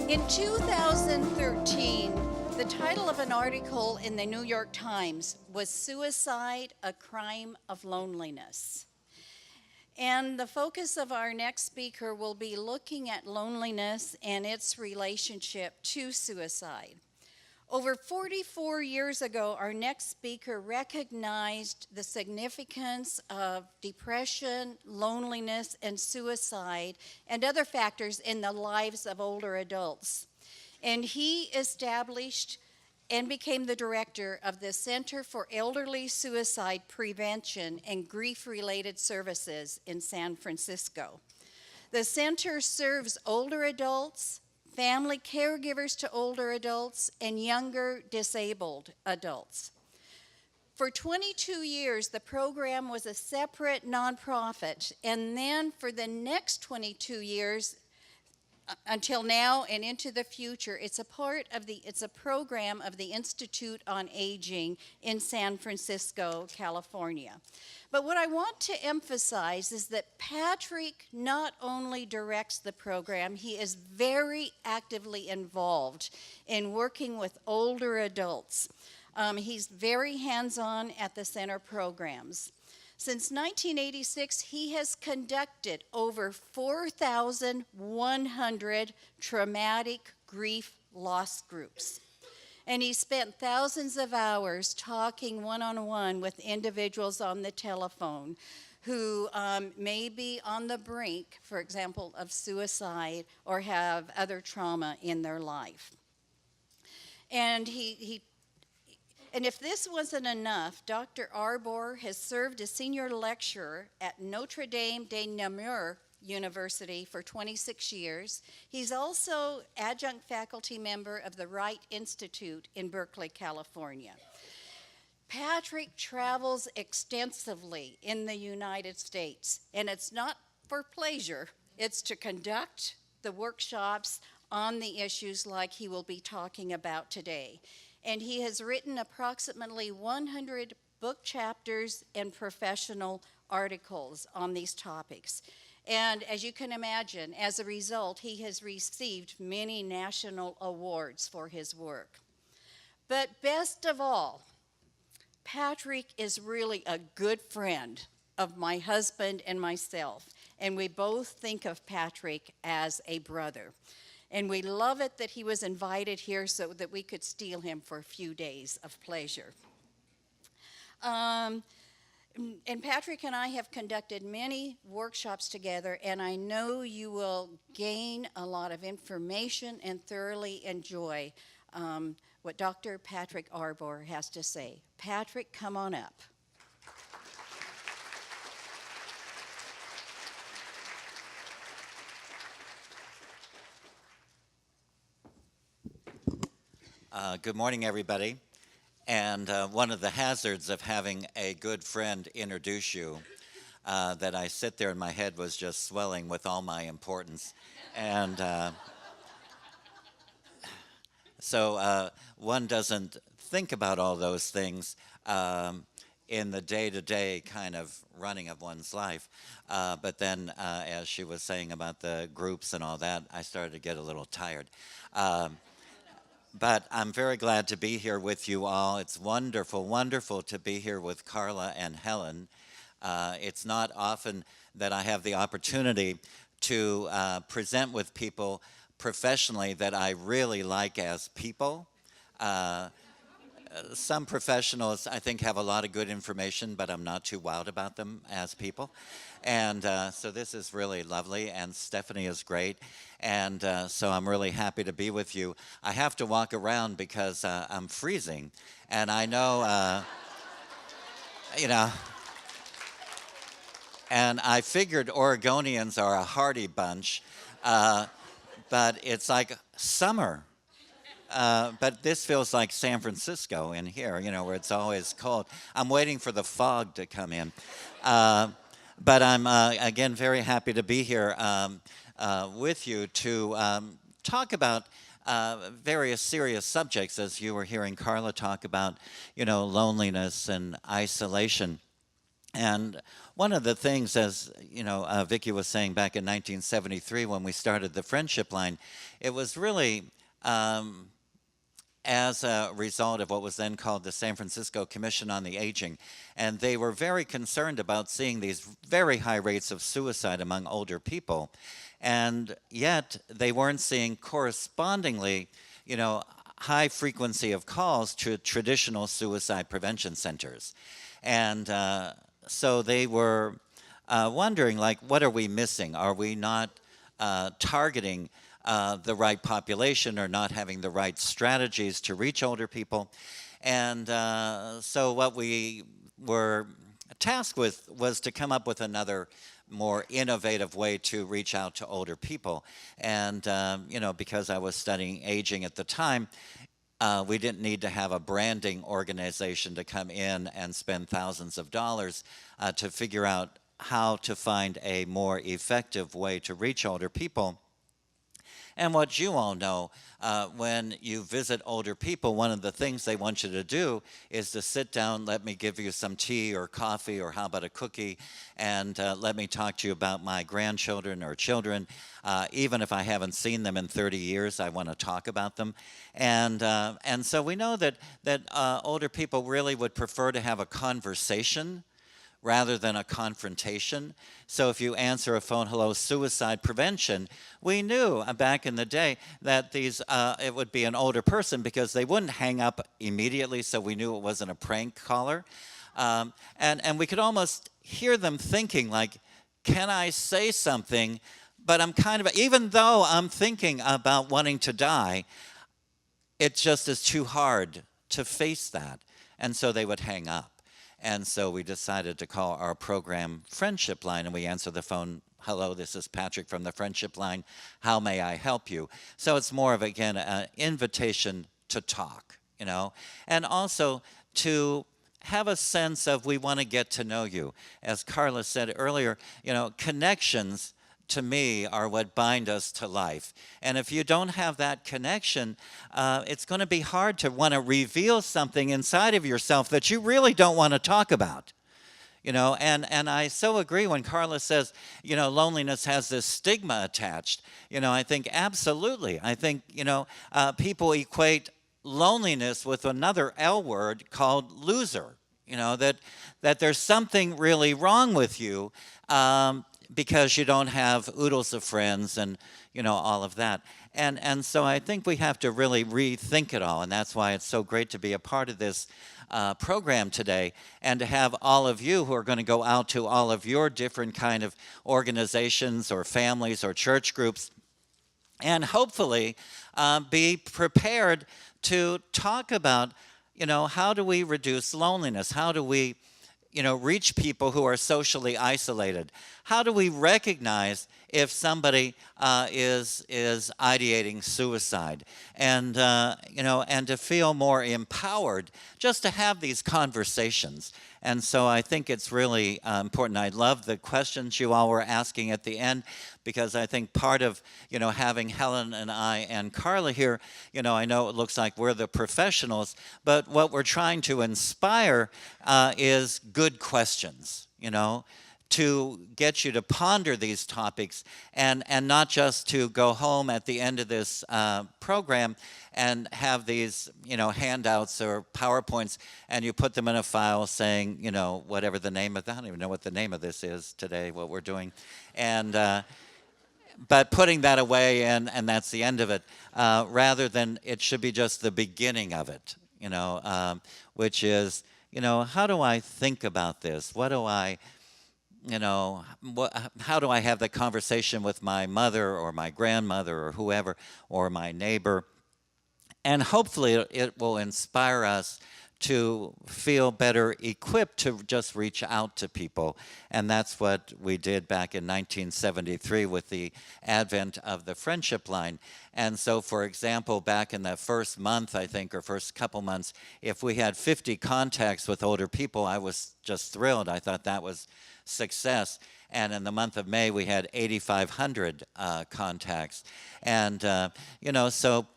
In 2013, the title of an article in the New York Times was "Suicide, a Crime of Loneliness." And the focus of our next speaker will be looking at loneliness and its relationship to suicide. Over 44 years ago, our next speaker recognized the significance of depression, loneliness, and suicide, and other factors in the lives of older adults. And he established and became the director of the Center for Elderly Suicide Prevention and Grief-Related Services in San Francisco. The center serves older adults, family caregivers to older adults, and younger disabled adults. For 22 years, the program was a separate nonprofit, and then for the next 22 years, until now and into the future, it's a program of the Institute on Aging in San Francisco, California. But what I want to emphasize is that Patrick not only directs the program, he is very actively involved in working with older adults. He's very hands-on at the center programs. Since 1986, he has conducted over 4,100 traumatic grief loss groups. And he spent thousands of hours talking one-on-one with individuals on the telephone who may be on the brink, for example, of suicide or have other trauma in their life. And if this wasn't enough, Dr. Arbore has served as senior lecturer at Notre Dame de Namur University for 26 years. He's also adjunct faculty member of the Wright Institute in Berkeley, California. Patrick travels extensively in the United States, and it's not for pleasure, it's to conduct the workshops on the issues like he will be talking about today. And he has written approximately 100 book chapters and professional articles on these topics. And as you can imagine, as a result, he has received many national awards for his work. But best of all, Patrick is really a good friend of my husband and myself, and we both think of Patrick as a brother. And we love it that he was invited here so that we could steal him for a few days of pleasure. And Patrick and I have conducted many workshops together, and I know you will gain a lot of information and thoroughly enjoy what Dr. Patrick Arbore has to say. Patrick, come on up. Good morning, everybody. And one of the hazards of having a good friend introduce you, that I sit there and my head was just swelling with all my importance. And so one doesn't think about all those things in the day-to-day kind of running of one's life. But then, as she was saying about the groups and all that, I started to get a little tired. But I'm very glad to be here with you all. It's wonderful, wonderful to be here with Carla and Helen. It's not often that I have the opportunity to present with people professionally that I really like as people. Some professionals, I think, have a lot of good information, but I'm not too wowed about them as people. And so this is really lovely, and Stephanie is great. And so I'm really happy to be with you. I have to walk around because I'm freezing. And I know, and I figured Oregonians are a hardy bunch, but it's like summer. But this feels like San Francisco in here, where it's always cold. I'm waiting for the fog to come in. But I'm, again, very happy to be here with you to talk about various serious subjects, as you were hearing Carla talk about, loneliness and isolation. And one of the things, as Vicki was saying back in 1973 when we started the Friendship Line, it was really as a result of what was then called the San Francisco Commission on the Aging. And they were very concerned about seeing these very high rates of suicide among older people. And yet they weren't seeing correspondingly, high frequency of calls to traditional suicide prevention centers. And so they were wondering, like, what are we missing? Are we not targeting the right population or not having the right strategies to reach older people? And so what we were tasked with was to come up with another more innovative way to reach out to older people. And, because I was studying aging at the time, we didn't need to have a branding organization to come in and spend thousands of dollars to figure out how to find a more effective way to reach older people. And what you all know, when you visit older people, one of the things they want you to do is to sit down, let me give you some tea or coffee, or how about a cookie, and let me talk to you about my grandchildren or children. Even if I haven't seen them in 30 years, I want to talk about them. And so we know that older people really would prefer to have a conversation rather than a confrontation. So if you answer a phone, hello, suicide prevention, we knew back in the day that it would be an older person because they wouldn't hang up immediately, so we knew it wasn't a prank caller. And we could almost hear them thinking, like, can I say something? But I'm even though I'm thinking about wanting to die, it just is too hard to face that. And so they would hang up. And so we decided to call our program Friendship Line, and we answer the phone, hello, this is Patrick from the Friendship Line. How may I help you? So it's more of, again, an invitation to talk, and also to have a sense of we want to get to know you. As Carla said earlier, connections to me are what bind us to life. And if you don't have that connection, it's going to be hard to want to reveal something inside of yourself that you really don't want to talk about. And I so agree when Carla says, loneliness has this stigma attached. I think absolutely. I think, people equate loneliness with another L word called loser. That there's something really wrong with you. Because you don't have oodles of friends and, all of that. And so I think we have to really rethink it all. And that's why it's so great to be a part of this program today and to have all of you who are going to go out to all of your different kind of organizations or families or church groups and hopefully be prepared to talk about, how do we reduce loneliness? How do we reach people who are socially isolated? How do we recognize if somebody is ideating suicide? And and to feel more empowered just to have these conversations. And so I think it's really important. I love the questions you all were asking at the end, because I think part of, having Helen and I and Carla here, I know it looks like we're the professionals, but what we're trying to inspire is good questions, to get you to ponder these topics and not just to go home at the end of this program and have these, handouts or PowerPoints and you put them in a file saying, whatever the name of that, I don't even know what the name of this is today, what we're doing. And, but putting that away and that's the end of it, rather than it should be just the beginning of it, which is, how do I think about this? What do I, how do I have that conversation with my mother or my grandmother or whoever or my neighbor? And hopefully it will inspire us to feel better equipped to just reach out to people. And that's what we did back in 1973 with the advent of the Friendship Line. And so, for example, back in the first month, I think, or first couple months, if we had 50 contacts with older people, I was just thrilled. I thought that was success. And in the month of May, we had 8,500 contacts. And, so,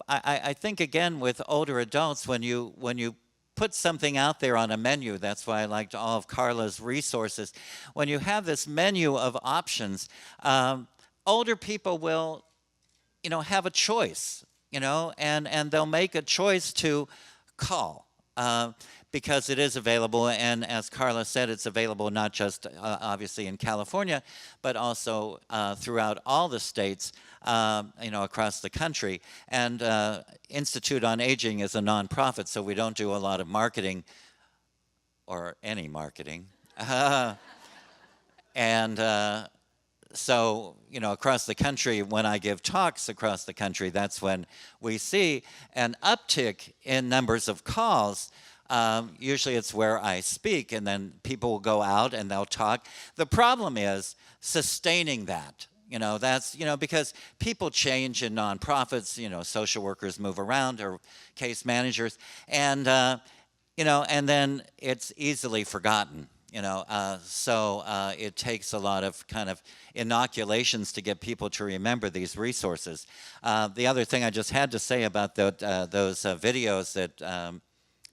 I think, again, with older adults, when you put something out there on a menu. That's why I liked all of Carla's resources. When you have this menu of options, older people will, have a choice, and they'll make a choice to call. Because it is available, and as Carla said, it's available not just obviously in California, but also throughout all the states, across the country. And Institute on Aging is a nonprofit, so we don't do a lot of marketing, or any marketing. And so, across the country, when I give talks across the country, that's when we see an uptick in numbers of calls. Usually it's where I speak, and then people will go out and they'll talk. The problem is sustaining that. That's, because people change in nonprofits, social workers move around, or case managers, and, and then it's easily forgotten. So it takes a lot of kind of inoculations to get people to remember these resources. The other thing I just had to say about those videos that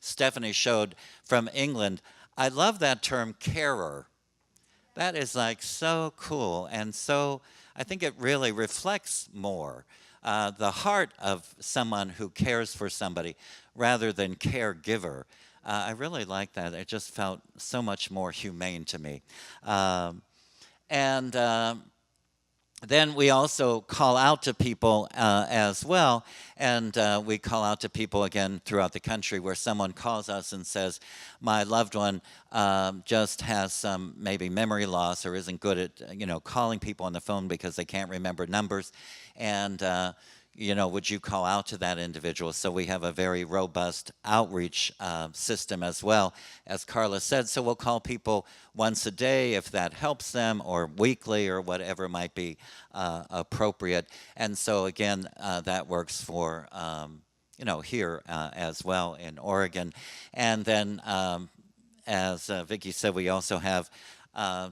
Stephanie showed from England, I love that term, carer. That is like so cool, and so I think it really reflects more the heart of someone who cares for somebody rather than caregiver. I really like that. It just felt so much more humane to me. Then we also call out to people as well, and we call out to people again throughout the country where someone calls us and says, my loved one just has some maybe memory loss or isn't good at calling people on the phone because they can't remember numbers, and would you call out to that individual? So we have a very robust outreach system as well, as Carla said. So we'll call people once a day if that helps them, or weekly, or whatever might be appropriate. And so again, that works for here as well in Oregon. And then, as Vicki said, we also have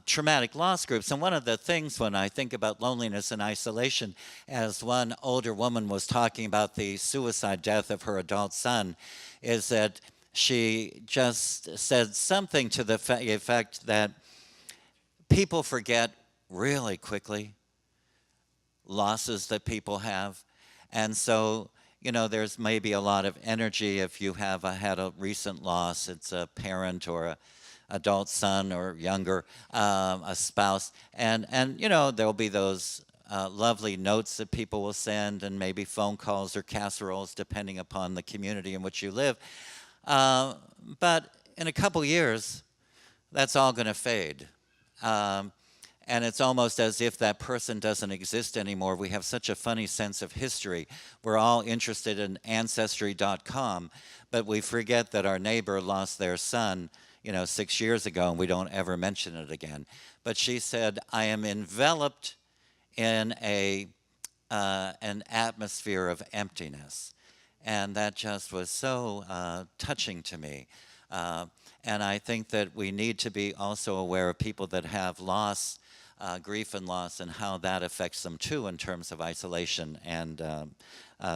traumatic loss groups. And one of the things when I think about loneliness and isolation, as one older woman was talking about the suicide death of her adult son, is that she just said something to the effect that people forget really quickly losses that people have. And so, there's maybe a lot of energy if you have had a recent loss. It's a parent or a adult son or younger, a spouse, and there'll be those lovely notes that people will send, and maybe phone calls or casseroles depending upon the community in which you live. But in a couple years, that's all going to fade. And it's almost as if that person doesn't exist anymore. We have such a funny sense of history. We're all interested in Ancestry.com, but we forget that our neighbor lost their son 6 years ago, and we don't ever mention it again. But she said, I am enveloped in an atmosphere of emptiness. And that just was so touching to me. And I think that we need to be also aware of people that have loss, grief and loss, and how that affects them too in terms of isolation and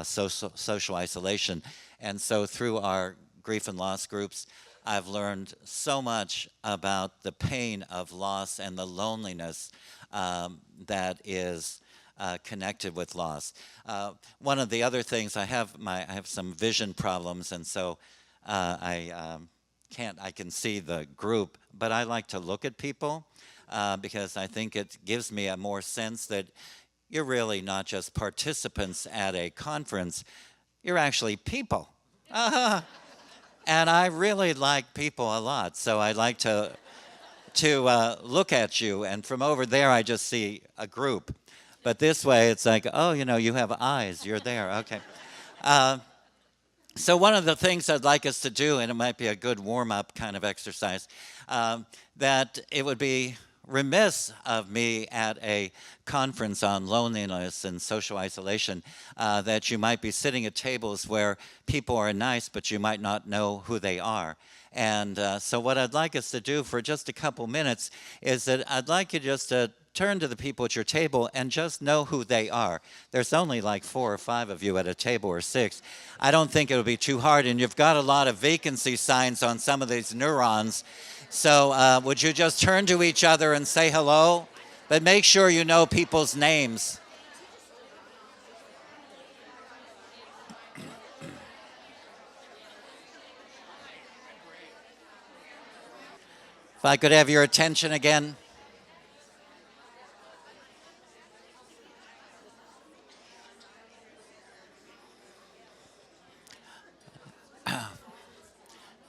social isolation. And so through our grief and loss groups, I've learned so much about the pain of loss and the loneliness that is connected with loss. One of the other things, I have some vision problems, and so I can see the group, but I like to look at people because I think it gives me a more sense that you're really not just participants at a conference, you're actually people. And I really like people a lot, so I like to look at you, and from over there I just see a group. But this way it's like, oh, you have eyes, you're there, okay. So one of the things I'd like us to do, and it might be a good warm-up kind of exercise, that it would be remiss of me at a conference on loneliness and social isolation that you might be sitting at tables where people are nice, but you might not know who they are. And so what I'd like us to do for just a couple minutes is that I'd like you just to turn to the people at your table and just know who they are. There's only like 4 or 5 of you at a table, or 6. I don't think it'll be too hard, and you've got a lot of vacancy signs on some of these neurons. So would you just turn to each other and say hello? But make sure you know people's names. If I could have your attention again.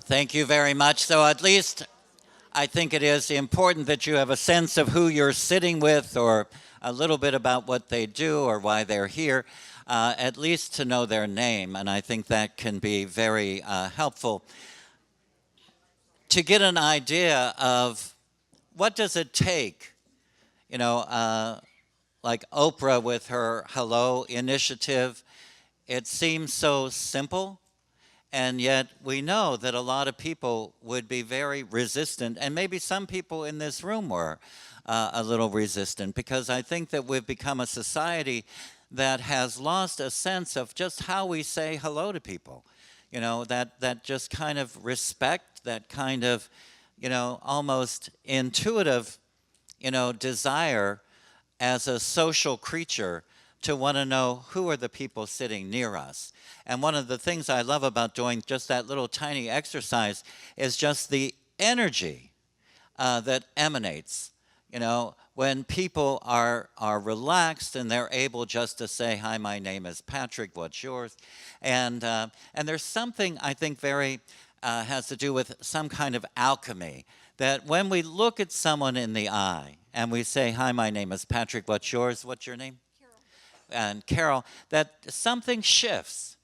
Thank you very much. So at least I think it is important that you have a sense of who you're sitting with, or a little bit about what they do or why they're here, at least to know their name. And I think that can be very helpful to get an idea of what does it take, like Oprah with her Hello initiative. It seems so simple, and yet we know that a lot of people would be very resistant, and maybe some people in this room were a little resistant, because I think that we've become a society that has lost a sense of just how we say hello to people. That just kind of respect, that kind of, almost intuitive, desire as a social creature to want to know who are the people sitting near us. And one of the things I love about doing just that little tiny exercise is just the energy that emanates. When people are relaxed and they're able just to say, hi, my name is Patrick, what's yours? And there's something I think very has to do with some kind of alchemy, that when we look at someone in the eye and we say, hi, my name is Patrick, what's yours? What's your name? Carol. And Carol, that something shifts.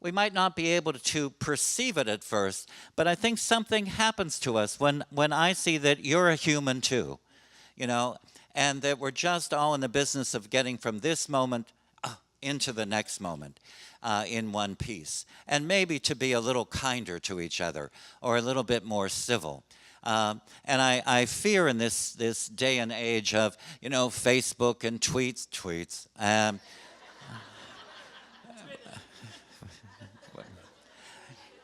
We might not be able to perceive it at first, but I think something happens to us when I see that you're a human too, and that we're just all in the business of getting from this moment into the next moment in one piece, and maybe to be a little kinder to each other or a little bit more civil. And I fear in this day and age of, Facebook and tweets.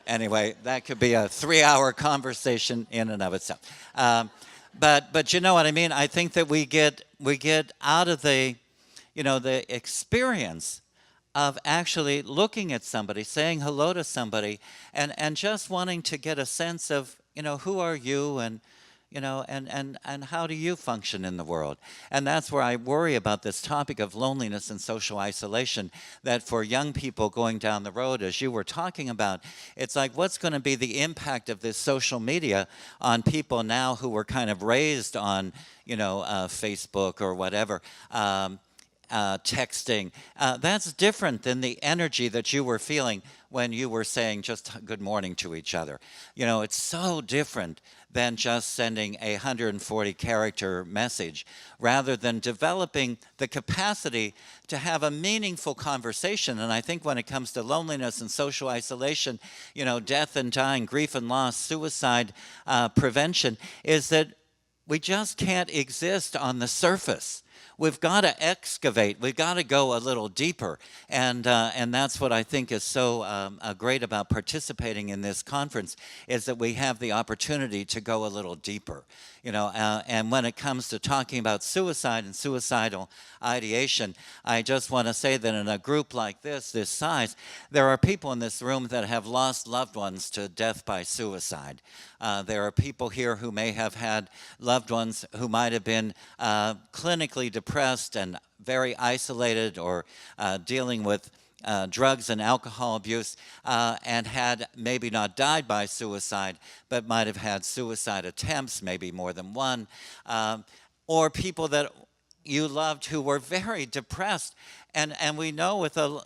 Anyway, that could be a 3-hour conversation in and of itself. But you know what I mean? I think that we get out of the experience of actually looking at somebody, saying hello to somebody, and just wanting to get a sense of, who are you, and how do you function in the world? And that's where I worry about this topic of loneliness and social isolation, that for young people going down the road, as you were talking about, it's like, what's going to be the impact of this social media on people now who were kind of raised on, Facebook or whatever, texting. That's different than the energy that you were feeling when you were saying just good morning to each other. It's so different than just sending a 140-character message, rather than developing the capacity to have a meaningful conversation. And I think when it comes to loneliness and social isolation, death and dying, grief and loss, suicide prevention, is that we just can't exist on the surface. We've got to excavate. We've got to go a little deeper, and that's what I think is so great about participating in this conference, is that we have the opportunity to go a little deeper. And when it comes to talking about suicide and suicidal ideation, I just want to say that in a group like this size, there are people in this room that have lost loved ones to death by suicide. There are people here who may have had loved ones who might have been clinically depressed and very isolated, or dealing with drugs and alcohol abuse, and had maybe not died by suicide, but might have had suicide attempts, maybe more than one, or people that you loved who were very depressed. And we know with a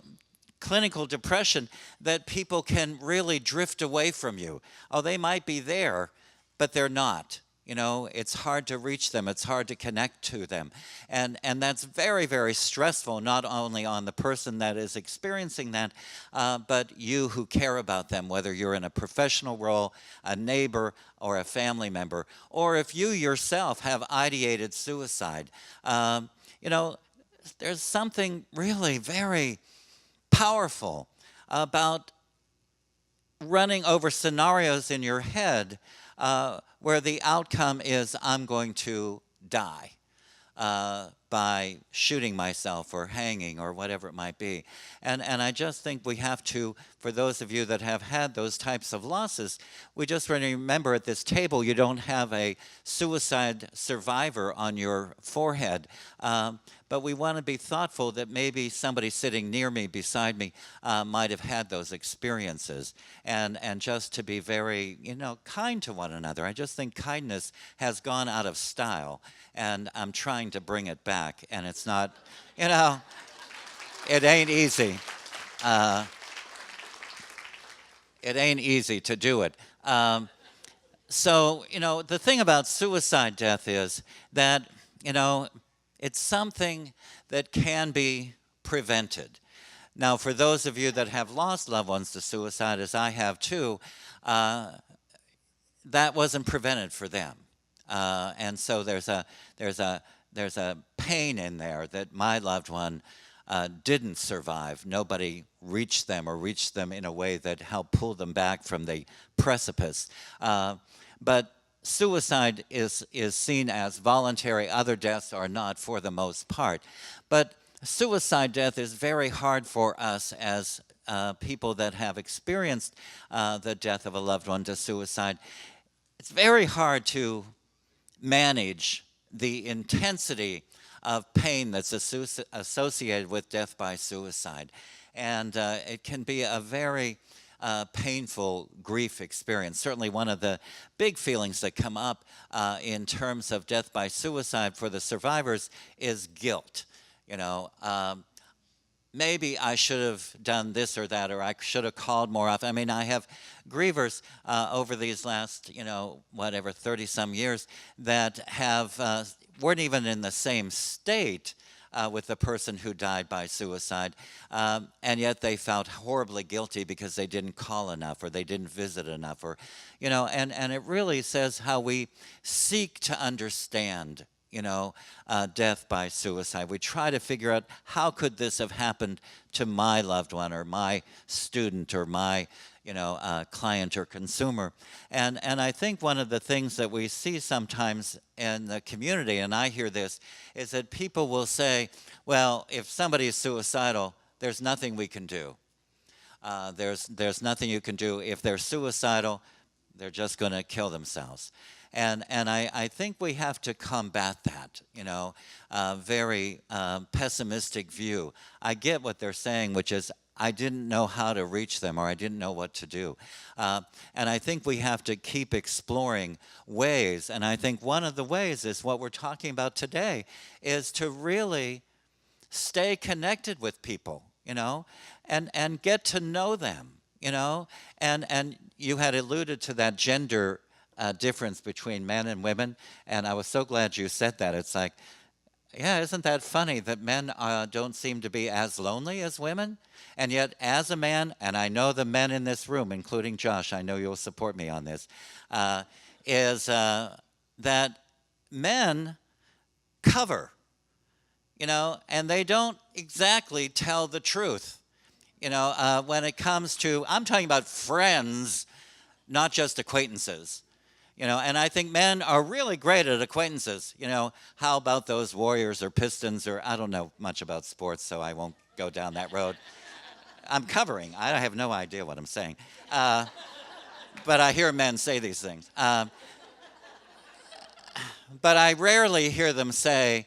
clinical depression that people can really drift away from you. Oh, they might be there, but they're not. You know, it's hard to reach them. It's hard to connect to them. And that's very, very stressful, not only on the person that is experiencing that, but you who care about them, whether you're in a professional role, a neighbor, or a family member, or if you yourself have ideated suicide. You know, there's something really very powerful about running over scenarios in your head where the outcome is I'm going to die by shooting myself or hanging or whatever it might be. And I just think we have to, for those of you that have had those types of losses, we just really remember at this table you don't have a suicide survivor on your forehead. But we want to be thoughtful that maybe somebody sitting near me, beside me, might have had those experiences. And just to be very, kind to one another. I just think kindness has gone out of style. And I'm trying to bring it back. And it's not, it ain't easy. It ain't easy to do it. So, the thing about suicide death is that, it's something that can be prevented. Now, for those of you that have lost loved ones to suicide, as I have too, that wasn't prevented for them. And so there's a pain in there that my loved one didn't survive. Nobody reached them or reached them in a way that helped pull them back from the precipice. But suicide is seen as voluntary. Other deaths are not, for the most part. But suicide death is very hard for us as people that have experienced the death of a loved one to suicide. It's very hard to manage the intensity of pain that's associated with death by suicide. And it can be a very painful grief experience. Certainly one of the big feelings that come up in terms of death by suicide for the survivors is guilt. Maybe I should have done this or that, or I should have called more often. I mean, I have grievers over these last, 30-some years that have weren't even in the same state with the person who died by suicide, and yet they felt horribly guilty because they didn't call enough or they didn't visit enough, or, and it really says how we seek to understand death by suicide. We try to figure out how could this have happened to my loved one or my student or my client or consumer. And I think one of the things that we see sometimes in the community, and I hear this, is that people will say, well, if somebody is suicidal, there's nothing we can do. There's nothing you can do. If they're suicidal, they're just going to kill themselves. And I think we have to combat that, very pessimistic view. I get what they're saying, which is, I didn't know how to reach them or I didn't know what to do. And I think we have to keep exploring ways. And I think one of the ways is what we're talking about today, is to really stay connected with people, and get to know them, And you had alluded to that gender difference between men and women, and I was so glad you said that. It's like, yeah, isn't that funny that men don't seem to be as lonely as women? And yet, as a man, and I know the men in this room, including Josh, I know you'll support me on this, is that men cover, and they don't exactly tell the truth. When it comes to, I'm talking about friends, not just acquaintances. And I think men are really great at acquaintances. How about those Warriors or Pistons, or I don't know much about sports, so I won't go down that road. I'm covering. I have no idea what I'm saying. But I hear men say these things. But I rarely hear them say,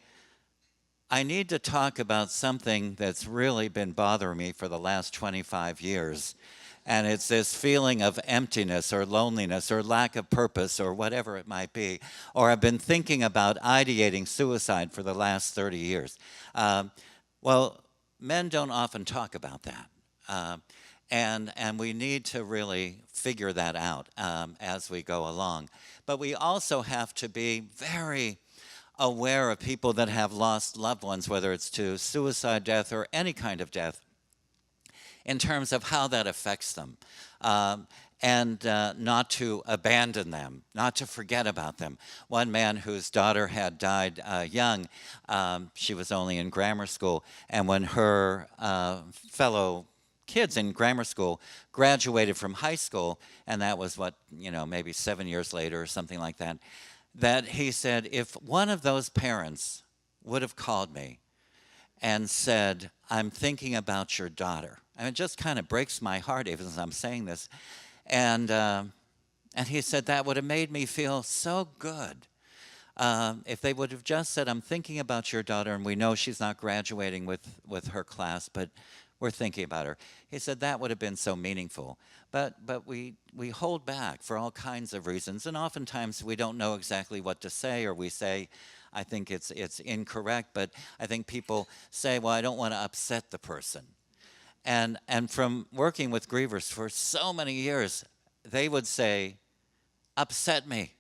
I need to talk about something that's really been bothering me for the last 25 years. And it's this feeling of emptiness or loneliness or lack of purpose or whatever it might be. Or I've been thinking about ideating suicide for the last 30 years. Well, men don't often talk about that. and we need to really figure that out as we go along. But we also have to be very aware of people that have lost loved ones, whether it's to suicide, death, or any kind of death, in terms of how that affects them. And not to abandon them, not to forget about them. One man whose daughter had died young, she was only in grammar school, and when her fellow kids in grammar school graduated from high school, and that was what, maybe 7 years later or something like that, that he said, if one of those parents would have called me and said, I'm thinking about your daughter. And it just kind of breaks my heart even as I'm saying this. And he said, that would have made me feel so good. If they would have just said, I'm thinking about your daughter, and we know she's not graduating with her class, but we're thinking about her. He said, that would have been so meaningful. But we hold back for all kinds of reasons, and oftentimes we don't know exactly what to say, or we say, I think it's incorrect, but I think people say, well, I don't want to upset the person. And from working with grievers for so many years, they would say, upset me.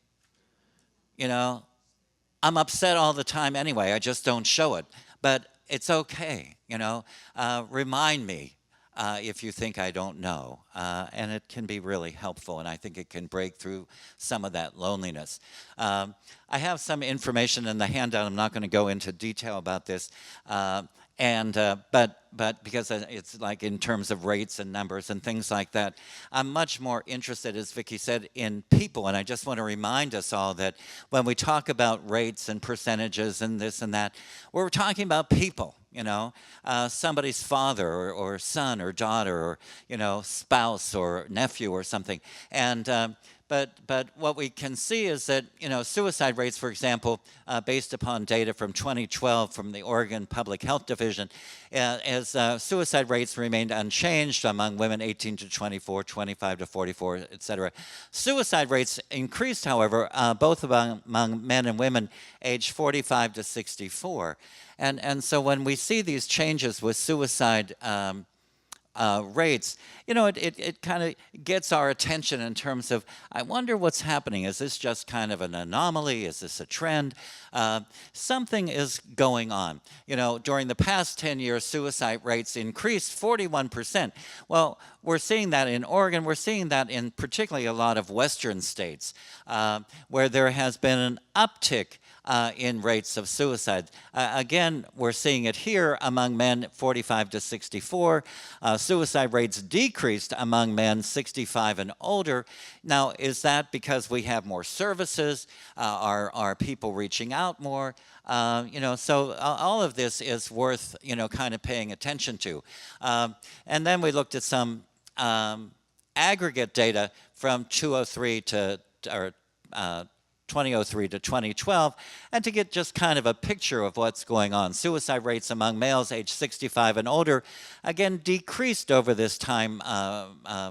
I'm upset all the time anyway, I just don't show it. But it's okay, remind me if you think I don't know. And it can be really helpful, and I think it can break through some of that loneliness. I have some information in the handout. I'm not going to go into detail about this. But because it's like in terms of rates and numbers and things like that, I'm much more interested, as Vicki said, in people. And I just want to remind us all that when we talk about rates and percentages and this and that, we're talking about people, somebody's father or son or daughter or, spouse or nephew or something. And But what we can see is that, suicide rates, for example, based upon data from 2012 from the Oregon Public Health Division, as suicide rates remained unchanged among women 18 to 24, 25 to 44, et cetera. Suicide rates increased, however, both among men and women aged 45 to 64. And so when we see these changes with suicide rates, it kind of gets our attention in terms of, I wonder what's happening. Is this just kind of an anomaly? Is this a trend? Something is going on. During the past 10 years, suicide rates increased 41%. Well, we're seeing that in Oregon. We're seeing that in particularly a lot of western states where there has been an uptick in rates of suicide. Again, we're seeing it here among men 45 to 64. Suicide rates decreased among men 65 and older. Now, is that because we have more services? Are people reaching out more? So all of this is worth, kind of paying attention to. And then we looked at some aggregate data from 2003 to 2012, and to get just kind of a picture of what's going on. Suicide rates among males aged 65 and older, again, decreased over this time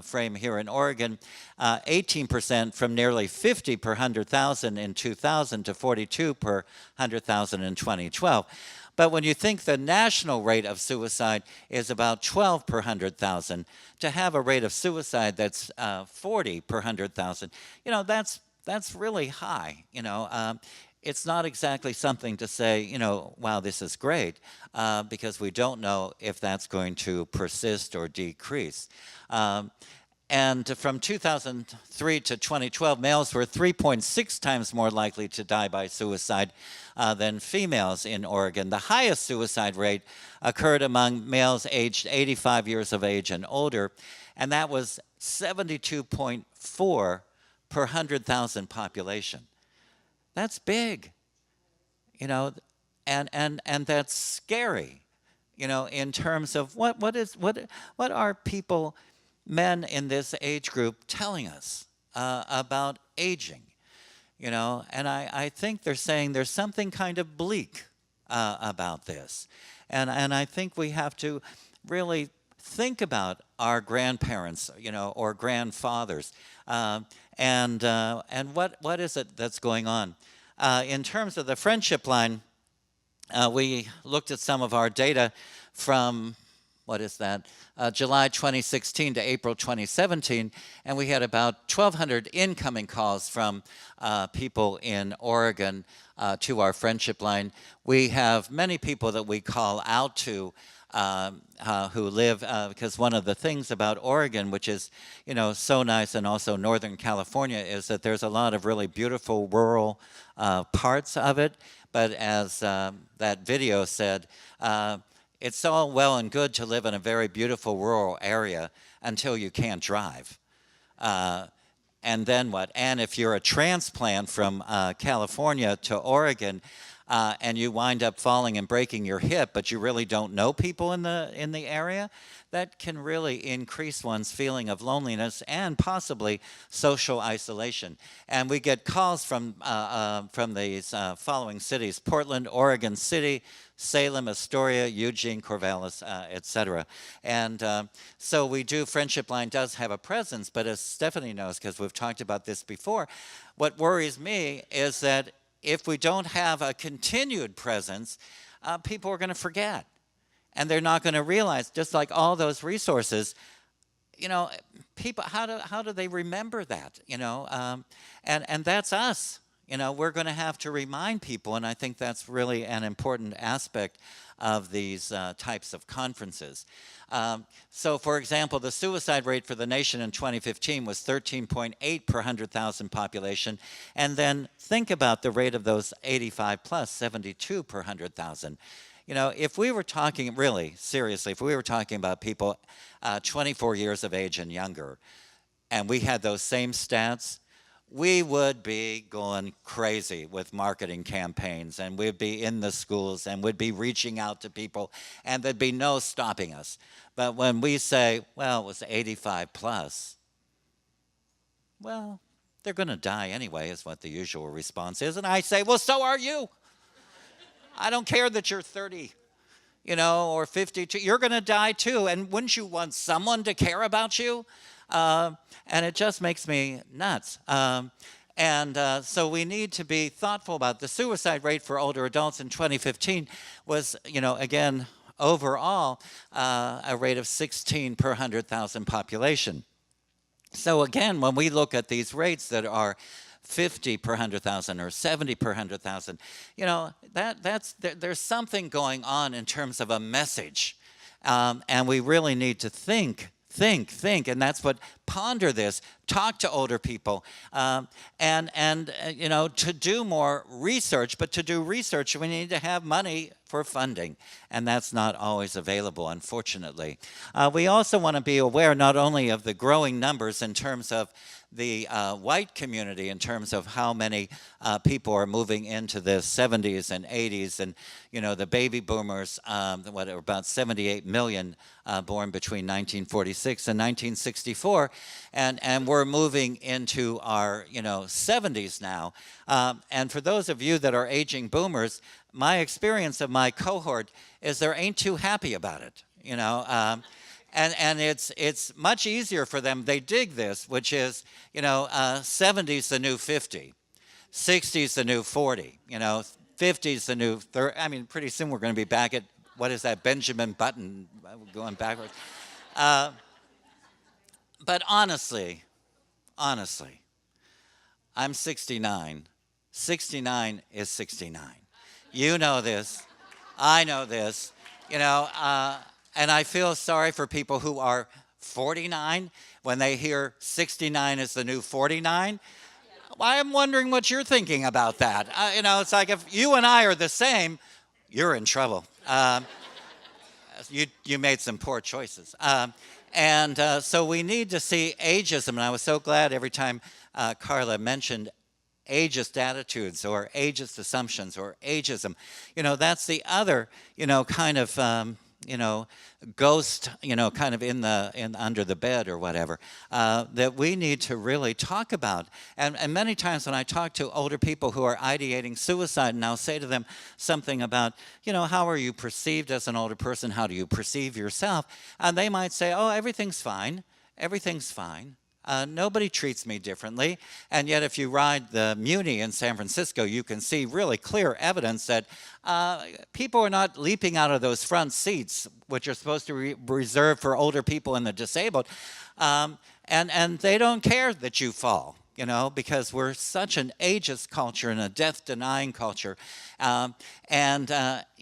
frame here in Oregon, 18% from nearly 50 per 100,000 in 2000 to 42 per 100,000 in 2012. But when you think the national rate of suicide is about 12 per 100,000, to have a rate of suicide that's 40 per 100,000, that's really high. It's not exactly something to say, wow, this is great, because we don't know if that's going to persist or decrease. And from 2003 to 2012, males were 3.6 times more likely to die by suicide than females in Oregon. The highest suicide rate occurred among males aged 85 years of age and older, and that was 72.4 per 100,000 population. That's big, and that's scary, in terms of what are people, men in this age group, telling us about aging, and I think they're saying there's something kind of bleak about this, and I think we have to really think about our grandparents, or grandfathers, and what is it that's going on? In terms of the friendship line, we looked at some of our data from what is that, July 2016 to April 2017, and we had about 1,200 incoming calls from people in Oregon to our friendship line. We have many people that we call out to who live, because one of the things about Oregon, which is, so nice, and also Northern California, is that there's a lot of really beautiful rural parts of it. But as that video said, it's all well and good to live in a very beautiful rural area until you can't drive. And then what? And if you're a transplant from California to Oregon, and you wind up falling and breaking your hip, but you really don't know people in the area, that can really increase one's feeling of loneliness and possibly social isolation. And we get calls from these following cities: Portland, Oregon City, Salem, Astoria, Eugene, Corvallis, etc. And so we do, Friendship Line does have a presence, but as Stephanie knows, because we've talked about this before, what worries me is that if we don't have a continued presence, people are going to forget. And they're not going to realize, just like all those resources, people, how do they remember that, and that's us. We're going to have to remind people, and I think that's really an important aspect of these types of conferences. So, for example, the suicide rate for the nation in 2015 was 13.8 per 100,000 population, and then think about the rate of those 85 plus, 72 per 100,000. If we were talking, really, seriously, if we were talking about people 24 years of age and younger, and we had those same stats, we would be going crazy with marketing campaigns, and we'd be in the schools, and we'd be reaching out to people, and there'd be no stopping us. But when we say, well, it was 85 plus, well, they're going to die anyway, is what the usual response is. And I say, well, so are you. I don't care that you're 30, or 52. You're going to die too. And wouldn't you want someone to care about you? And it just makes me nuts. So we need to be thoughtful about the suicide rate for older adults in 2015 was, again, overall, a rate of 16 per 100,000 population. So again, when we look at these rates that are 50 per 100,000 or 70 per 100,000, there's something going on in terms of a message. And we really need to think, and that's what, ponder this, talk to older people, to do more research. But to do research, we need to have money for funding, and that's not always available, unfortunately. We also want to be aware not only of the growing numbers in terms of the white community, in terms of how many people are moving into the 70s and 80s, and the baby boomers, about 78 million born between 1946 and 1964, and we're moving into our 70s now. And for those of you that are aging boomers, my experience of my cohort is they ain't too happy about it, And it's much easier for them. They dig this, which is, 70's the new 50, 60's the new 40, 50's the new 30. I mean, pretty soon we're going to be back at, what is that, Benjamin Button, going backwards. But honestly, I'm 69. 69 is 69. You know this. I know this. And I feel sorry for people who are 49 when they hear 69 is the new 49. I'm wondering what you're thinking about that. It's like if you and I are the same, you're in trouble. You made some poor choices. So we need to see ageism. And I was so glad every time Carla mentioned ageist attitudes or ageist assumptions or ageism. That's the other, kind of, ghost, kind of under the bed or whatever, that we need to really talk about. And many times when I talk to older people who are ideating suicide, and I'll say to them something about, how are you perceived as an older person? How do you perceive yourself? And they might say, oh, everything's fine. Everything's fine. Nobody treats me differently. And yet, if you ride the Muni in San Francisco, you can see really clear evidence that people are not leaping out of those front seats, which are supposed to be reserved for older people and the disabled. And they don't care that you fall, you know, because we're such an ageist culture and a death-denying culture. You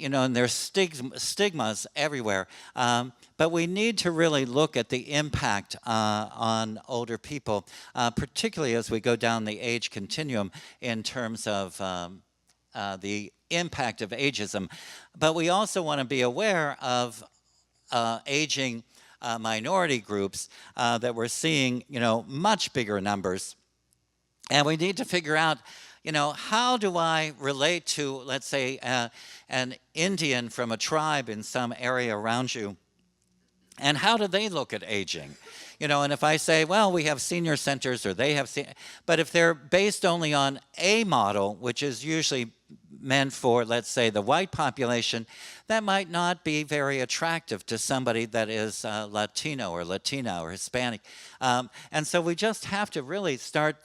know, and there's stigmas everywhere. But we need to really look at the impact on older people, particularly as we go down the age continuum in terms of the impact of ageism. But we also want to be aware of aging minority groups that we're seeing, you know, much bigger numbers. And we need to figure out, you know, how do I relate to, let's say, an Indian from a tribe in some area around you, and how do they look at aging? You know, and if I say, well, we have senior centers, or they have, but if they're based only on a model, which is usually meant for, let's say, the white population, that might not be very attractive to somebody that is Latino or Latina or Hispanic. And so we just have to really start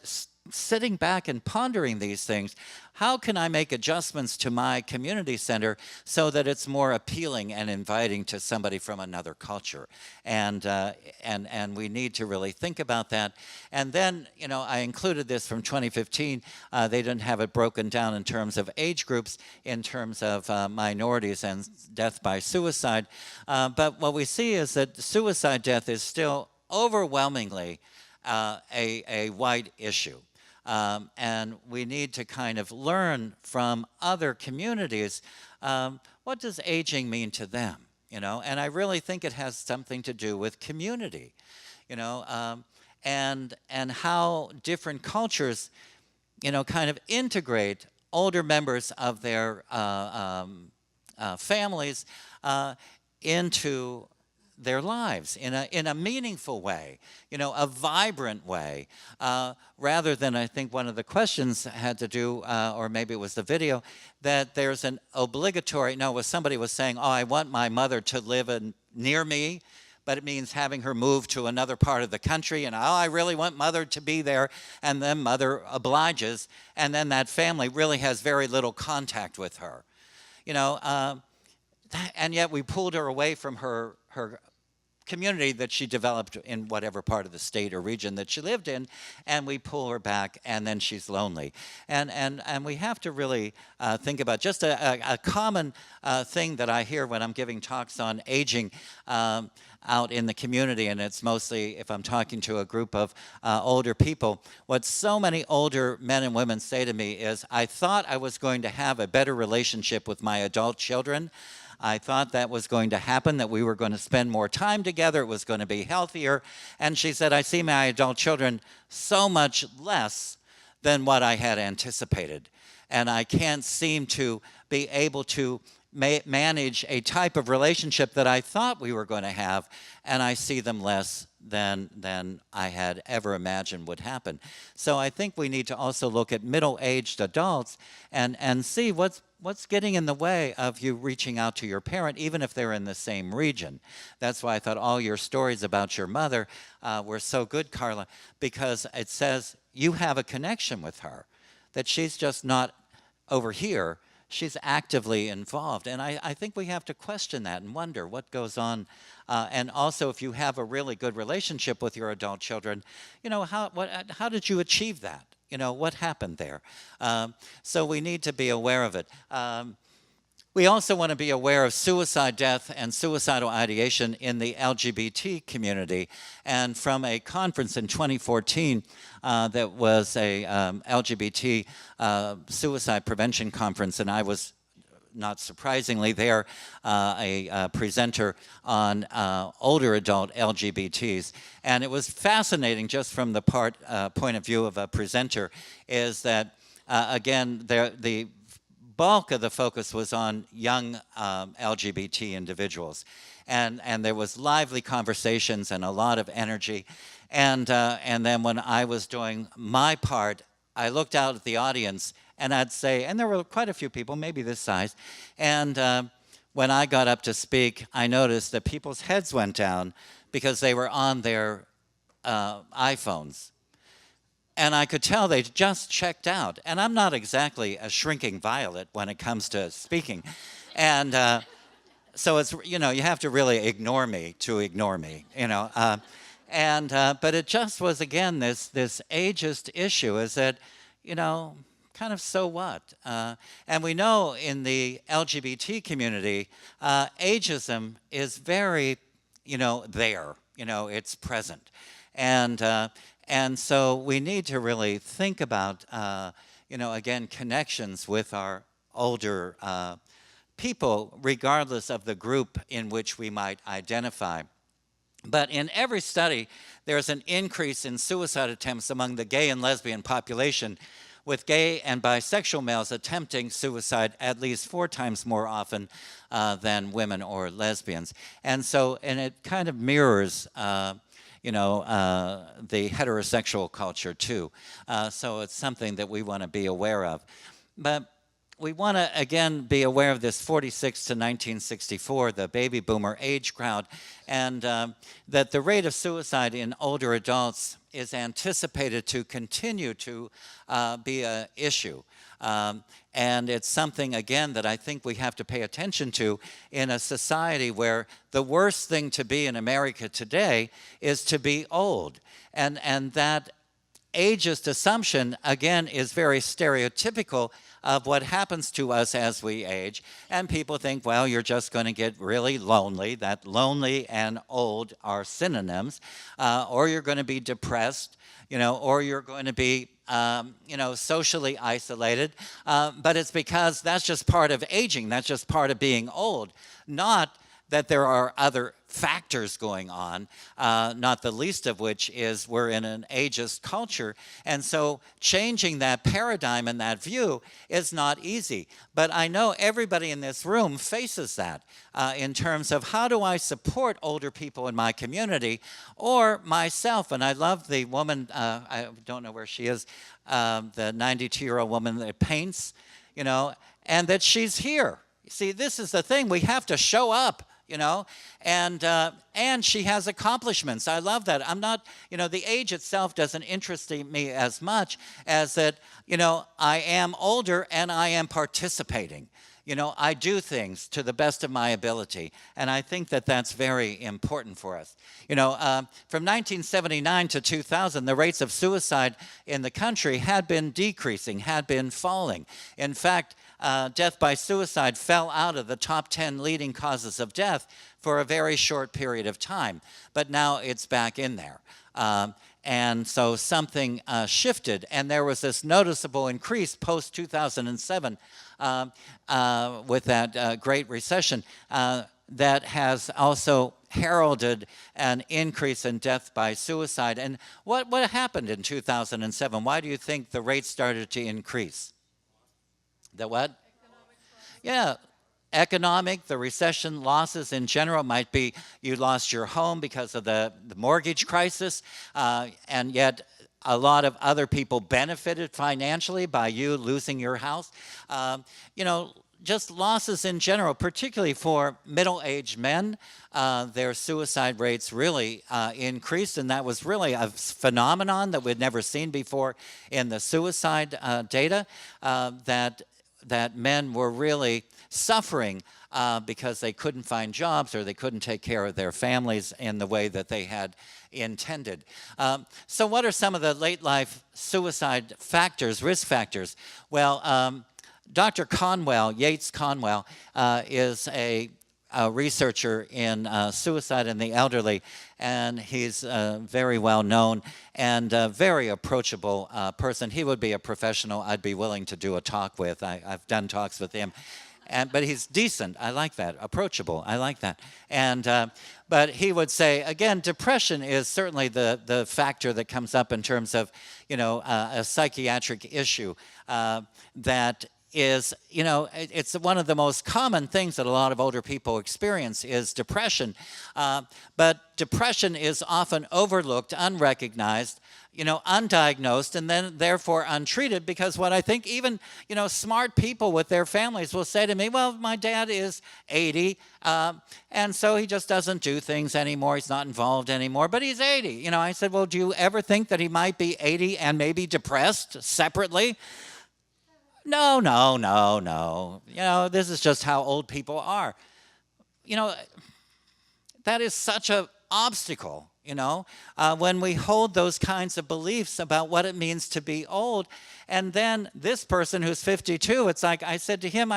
sitting back and pondering these things. How can I make adjustments to my community center so that it's more appealing and inviting to somebody from another culture? And we need to really think about that. And then, you know, I included this from 2015. They didn't have it broken down in terms of age groups, in terms of minorities and death by suicide. But what we see is that suicide death is still overwhelmingly a white issue. And we need to kind of learn from other communities, what does aging mean to them, you know? And I really think it has something to do with community, you know, and how different cultures, you know, kind of integrate older members of their families into their lives in a meaningful way, you know, a vibrant way, rather than, I think one of the questions had to do, or maybe it was the video, that there's an obligatory, no, somebody was saying, oh, I want my mother to live near me, but it means having her move to another part of the country, and oh, I really want mother to be there, and then mother obliges, and then that family really has very little contact with her, you know, and yet we pulled her away from her community that she developed in whatever part of the state or region that she lived in, and we pull her back, and then she's lonely. And we have to really think about just a common thing that I hear when I'm giving talks on aging out in the community, and it's mostly if I'm talking to a group of older people. What so many older men and women say to me is, I thought I was going to have a better relationship with my adult children. I thought that was going to happen, that we were going to spend more time together, it was going to be healthier. And she said, I see my adult children so much less than what I had anticipated. And I can't seem to be able to manage a type of relationship that I thought we were going to have, and I see them less than I had ever imagined would happen. So I think we need to also look at middle-aged adults and see what's getting in the way of you reaching out to your parent, even if they're in the same region. That's why I thought all your stories about your mother were so good, Carla, because it says you have a connection with her, that she's just not over here, she's actively involved. And I think we have to question that and wonder what goes on. And also, if you have a really good relationship with your adult children, you know, how did you achieve that? You know, what happened there? So we need to be aware of it. We also want to be aware of suicide death and suicidal ideation in the LGBT community. And from a conference in 2014 that was a LGBT suicide prevention conference, and I was, not surprisingly, there, a presenter on older adult LGBTs. And it was fascinating, just from the point of view of a presenter, is that, again, the bulk of the focus was on young LGBT individuals. And there was lively conversations and a lot of energy. And then when I was doing my part, I looked out at the audience, and I'd say, and there were quite a few people, maybe this size, and when I got up to speak, I noticed that people's heads went down because they were on their iPhones. And I could tell they just checked out. And I'm not exactly a shrinking violet when it comes to speaking. And so it's, you have to really ignore me to ignore me, but it just was, again, this ageist issue is that, kind of so what? And we know in the LGBT community, ageism is very, there, it's present. And so we need to really think about, again, connections with our older people, regardless of the group in which we might identify. But in every study, there's an increase in suicide attempts among the gay and lesbian population, with gay and bisexual males attempting suicide at least 4 times more often than women or lesbians. And it kind of mirrors the heterosexual culture too. So it's something that we want to be aware of. But we want to, again, be aware of this 46 to 1964, the baby boomer age crowd, and that the rate of suicide in older adults is anticipated to continue to be an issue. And it's something, again, that I think we have to pay attention to in a society where the worst thing to be in America today is to be old. And that ageist assumption, again, is very stereotypical of what happens to us as we age. And people think, well, you're just going to get really lonely, that lonely and old are synonyms, or you're going to be depressed, or you're going to be, socially isolated. But it's because that's just part of aging, that's just part of being old, not that there are other factors going on, not the least of which is we're in an ageist culture. And so changing that paradigm and that view is not easy. But I know everybody in this room faces that in terms of how do I support older people in my community or myself. And I love the woman, I don't know where she is, the 92-year-old woman that paints, and that she's here. See, this is the thing. We have to show up. And she has accomplishments. I love that. I'm not, the age itself doesn't interest me as much as that, I am older and I am participating. I do things to the best of my ability, and I think that that's very important for us. From 1979 to 2000, the rates of suicide in the country had been decreasing, had been falling. In fact, death by suicide fell out of the top 10 leading causes of death for a very short period of time, but now it's back in there. And so something shifted, and there was this noticeable increase post-2007 with that Great Recession that has also heralded an increase in death by suicide. And what happened in 2007? Why do you think the rate started to increase? The what? Yeah. Economic, the recession, losses in general might be you lost your home because of the mortgage crisis, and yet a lot of other people benefited financially by you losing your house. Just losses in general, particularly for middle-aged men, their suicide rates really increased, and that was really a phenomenon that we'd never seen before in the suicide data, that men were really suffering because they couldn't find jobs or they couldn't take care of their families in the way that they had intended. So what are some of the late life suicide factors, risk factors? Well, Dr. Conwell, Yates Conwell, is a researcher in suicide in the elderly, and he's very well known and a very approachable person. He would be a professional I'd be willing to do a talk with. I've done talks with him. But he's decent. I like that. Approachable. I like that. But he would say, again, depression is certainly the factor that comes up in terms of, a psychiatric issue that is, it's one of the most common things that a lot of older people experience is depression. But depression is often overlooked, unrecognized, undiagnosed, and then therefore untreated, because what I think even, smart people with their families will say to me, well, my dad is 80, and so he just doesn't do things anymore. He's not involved anymore, but he's 80. I said, well, do you ever think that he might be 80 and maybe depressed separately? No. This is just how old people are. That is such an obstacle, when we hold those kinds of beliefs about what it means to be old. And then this person who's 52, it's like I said to him,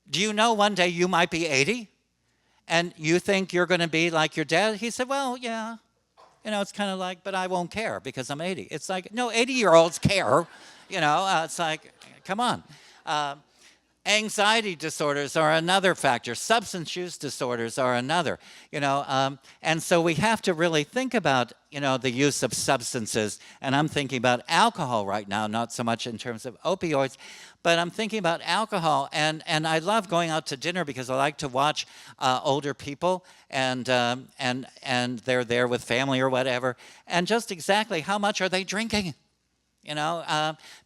do you know one day you might be 80? And you think you're going to be like your dad? He said, well, yeah. It's kind of like, but I won't care because I'm 80. It's like, no, 80-year-olds care. It's like, come on. Anxiety disorders are another factor. Substance use disorders are another. And so we have to really think about, the use of substances. And I'm thinking about alcohol right now, not so much in terms of opioids, but I'm thinking about alcohol. And I love going out to dinner because I like to watch older people, and they're there with family or whatever. And just exactly how much are they drinking?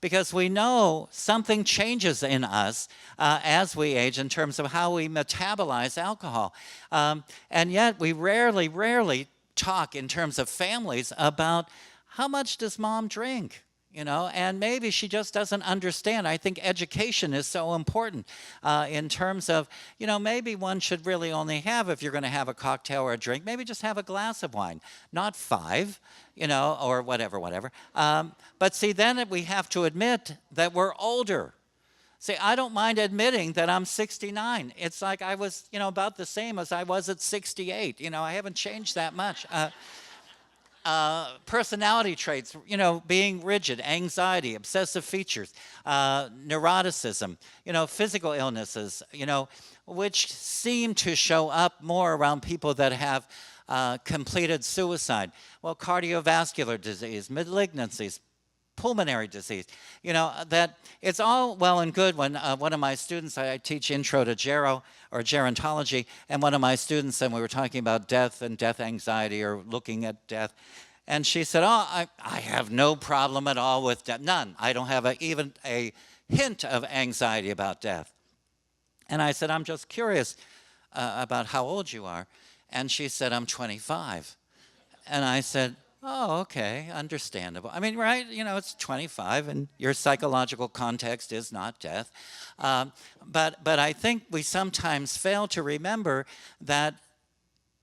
Because we know something changes in us as we age in terms of how we metabolize alcohol. And yet we rarely talk in terms of families about how much does mom drink? And maybe she just doesn't understand. I think education is so important in terms of, maybe one should really only have, if you're going to have a cocktail or a drink, maybe just have a glass of wine, not 5, or whatever. But see, then we have to admit that we're older. See, I don't mind admitting that I'm 69. It's like I was, about the same as I was at 68. I haven't changed that much. Personality traits, being rigid, anxiety, obsessive features, neuroticism, physical illnesses, which seem to show up more around people that have completed suicide. Well, cardiovascular disease, malignancies, pulmonary disease, that it's all well and good when one of my students, I teach intro to gero or gerontology, and one of my students, and we were talking about death and death anxiety or looking at death, and she said, I have no problem at all with death, none. I don't have even a hint of anxiety about death. And I said, I'm just curious about how old you are. And she said, I'm 25. And I said, oh, okay, understandable. I mean, right, it's 25, and your psychological context is not death. But I think we sometimes fail to remember that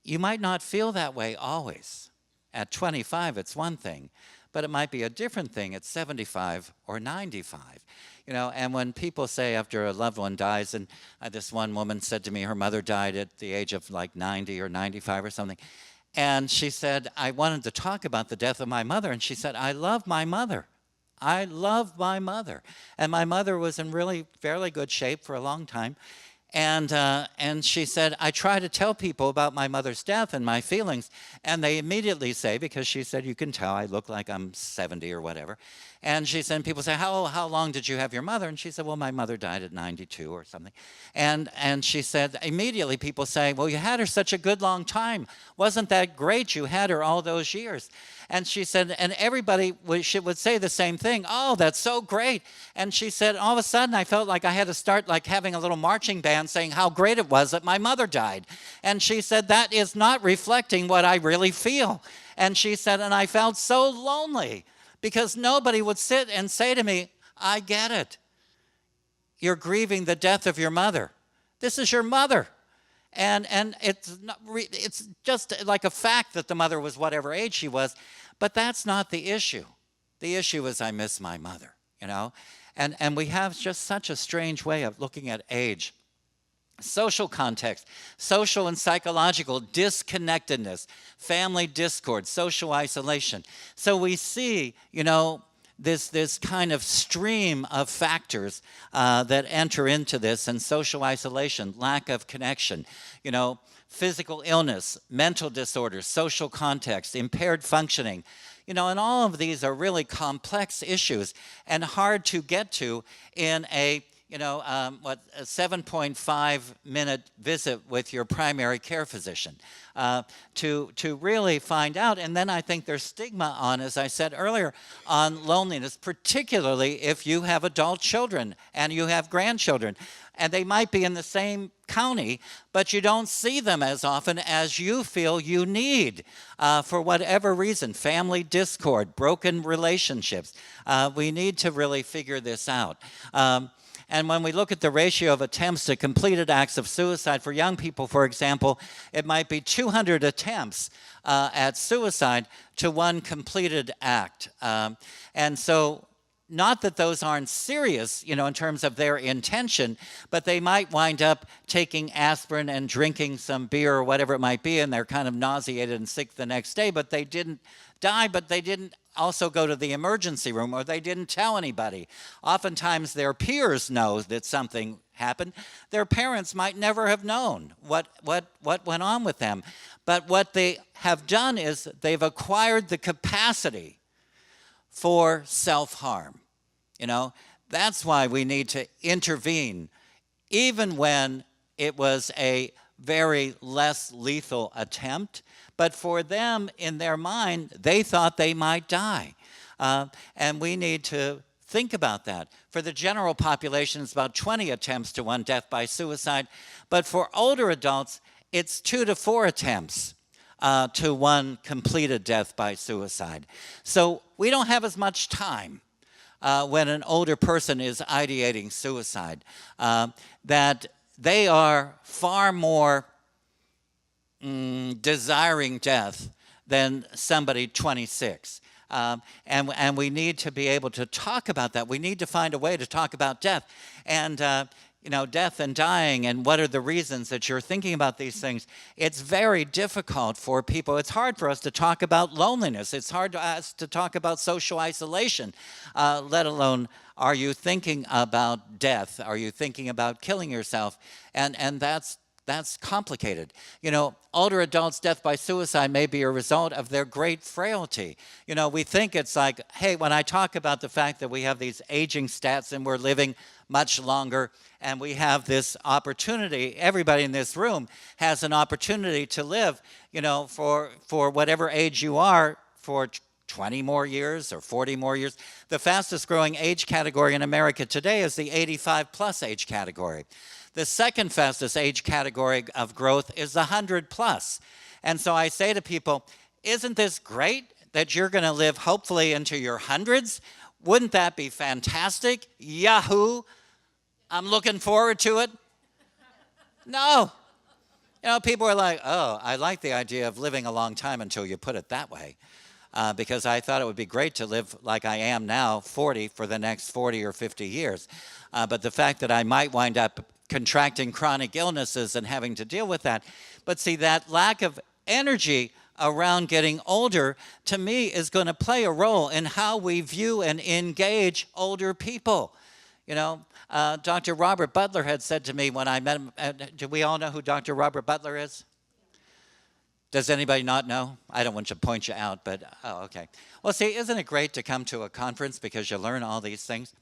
you might not feel that way always. At 25, it's one thing, but it might be a different thing at 75 or 95. And when people say after a loved one dies, and this one woman said to me her mother died at the age of like 90 or 95 or something, and she said, I wanted to talk about the death of my mother, and she said, I love my mother. I love my mother. And my mother was in really fairly good shape for a long time. And she said, I try to tell people about my mother's death and my feelings, and they immediately say, because she said, you can tell I look like I'm 70 or whatever. And she said, people say, how long did you have your mother? And she said, well, my mother died at 92 or something. And she said, immediately people say, well, you had her such a good long time. Wasn't that great you had her all those years? And she said, and everybody would say the same thing. Oh, that's so great. And she said, all of a sudden I felt like I had to start like having a little marching band saying how great it was that my mother died. And she said, that is not reflecting what I really feel. And she said, and I felt so lonely because nobody would sit and say to me, I get it. You're grieving the death of your mother. This is your mother. And it's just like a fact that the mother was whatever age she was, but that's not the issue. The issue is I miss my mother, And we have just such a strange way of looking at age. Social context, social and psychological disconnectedness, family discord, social isolation. So we see, this kind of stream of factors that enter into this, and social isolation, lack of connection, physical illness, mental disorders, social context, impaired functioning, and all of these are really complex issues and hard to get to in a a 7.5-minute visit with your primary care physician to really find out. And then I think there's stigma on, as I said earlier, on loneliness, particularly if you have adult children and you have grandchildren. And they might be in the same county, but you don't see them as often as you feel you need for whatever reason. Family discord, broken relationships. We need to really figure this out. And when we look at the ratio of attempts to completed acts of suicide for young people, for example, it might be 200 attempts at suicide to one completed act. And so, not that those aren't serious, in terms of their intention, but they might wind up taking aspirin and drinking some beer or whatever it might be, and they're kind of nauseated and sick the next day, but they didn't die, but they didn't also go to the emergency room, or they didn't tell anybody. Oftentimes their peers know that something happened. Their parents might never have known what went on with them. But what they have done is they've acquired the capacity for self-harm. That's why we need to intervene, even when it was a very less lethal attempt. But for them, in their mind, they thought they might die. And we need to think about that. For the general population, it's about 20 attempts to one death by suicide. But for older adults, it's 2 to 4 attempts to one completed death by suicide. So we don't have as much time when an older person is ideating suicide, that they are far more desiring death than somebody 26. And we need to be able to talk about that. We need to find a way to talk about death. And death and dying, and what are the reasons that you're thinking about these things. It's very difficult for people. It's hard for us to talk about loneliness. It's hard for us to talk about social isolation, let alone, are you thinking about death? Are you thinking about killing yourself? And that's complicated. Older adults' death by suicide may be a result of their great frailty. We think it's like, hey, when I talk about the fact that we have these aging stats and we're living much longer, and we have this opportunity, everybody in this room has an opportunity to live, for whatever age you are, for 20 more years or 40 more years. The fastest growing age category in America today is the 85 plus age category. The second fastest age category of growth is the 100 plus. And so I say to people, isn't this great that you're going to live hopefully into your hundreds? Wouldn't that be fantastic? Yahoo! I'm looking forward to it. No. People are like, oh, I like the idea of living a long time until you put it that way. Because I thought it would be great to live like I am now, 40, for the next 40 or 50 years. But the fact that I might wind up contracting chronic illnesses and having to deal with that. But see, that lack of energy around getting older, to me, is going to play a role in how we view and engage older people. Dr. Robert Butler had said to me when I met him, do we all know who Dr. Robert Butler is? Does anybody not know? I don't want to point you out, but, oh, okay. Well, see, isn't it great to come to a conference because you learn all these things?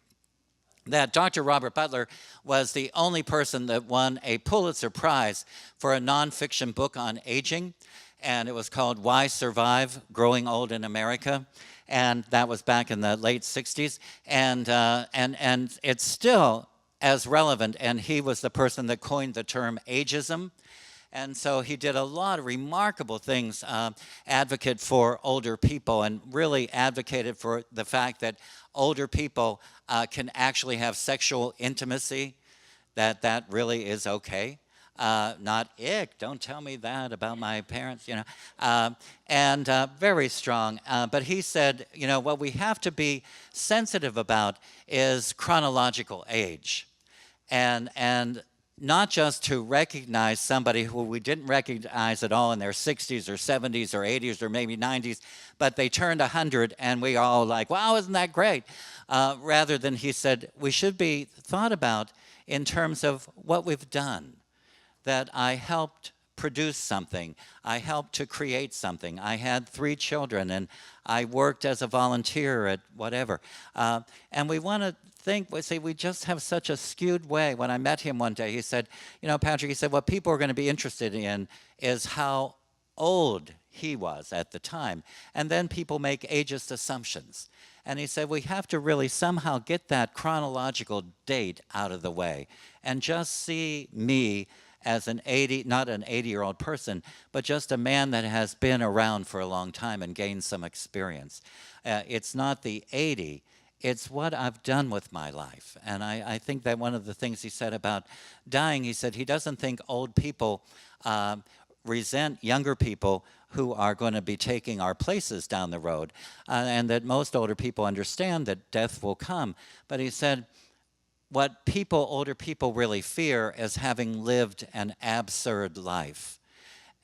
That Dr. Robert Butler was the only person that won a Pulitzer Prize for a nonfiction book on aging, and it was called Why Survive? Growing Old in America, and that was back in the late 60s, and it's still as relevant, and he was the person that coined the term ageism. And so he did a lot of remarkable things, advocate for older people, and really advocated for the fact that older people can actually have sexual intimacy, that really is okay. Not ick, don't tell me that about my parents, and very strong. But he said, what we have to be sensitive about is chronological age. And not just to recognize somebody who we didn't recognize at all in their 60s or 70s or 80s or maybe 90s, but they turned 100 and we all like, wow, isn't that great? Rather than, he said, we should be thought about in terms of what we've done, that I helped produce something. I helped to create something. I had 3 children, and I worked as a volunteer at whatever. And we want to think, we just have such a skewed way. When I met him one day, he said, Patrick, he said, what people are going to be interested in is how old he was at the time. And then people make ageist assumptions. And he said, we have to really somehow get that chronological date out of the way and just see me as not an 80-year-old person, but just a man that has been around for a long time and gained some experience. It's not the 80, it's what I've done with my life. And I think that one of the things he said about dying, he said he doesn't think old people resent younger people who are going to be taking our places down the road, and that most older people understand that death will come. But he said, what older people really fear is having lived an absurd life.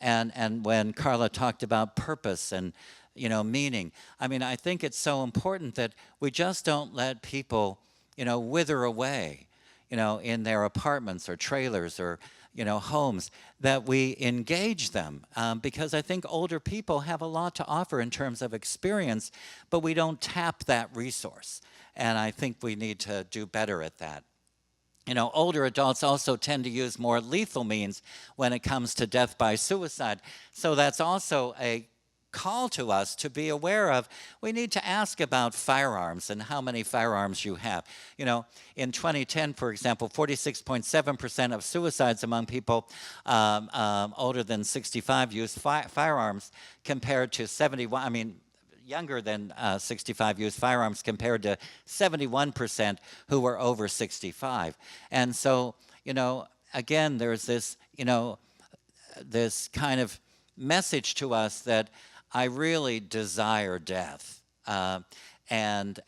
And when Carla talked about purpose and meaning, I think it's so important that we just don't let people, wither away, in their apartments or trailers or homes, that we engage them, because I think older people have a lot to offer in terms of experience, but we don't tap that resource. And I think we need to do better at that. Older adults also tend to use more lethal means when it comes to death by suicide. So that's also a call to us to be aware of. We need to ask about firearms and how many firearms you have. In 2010, for example, 46.7% of suicides among people older than 65 used firearms, compared to 71, younger than 65 used firearms, compared to 71% who were over 65. And so, again, there's this, this kind of message to us that I really desire death. And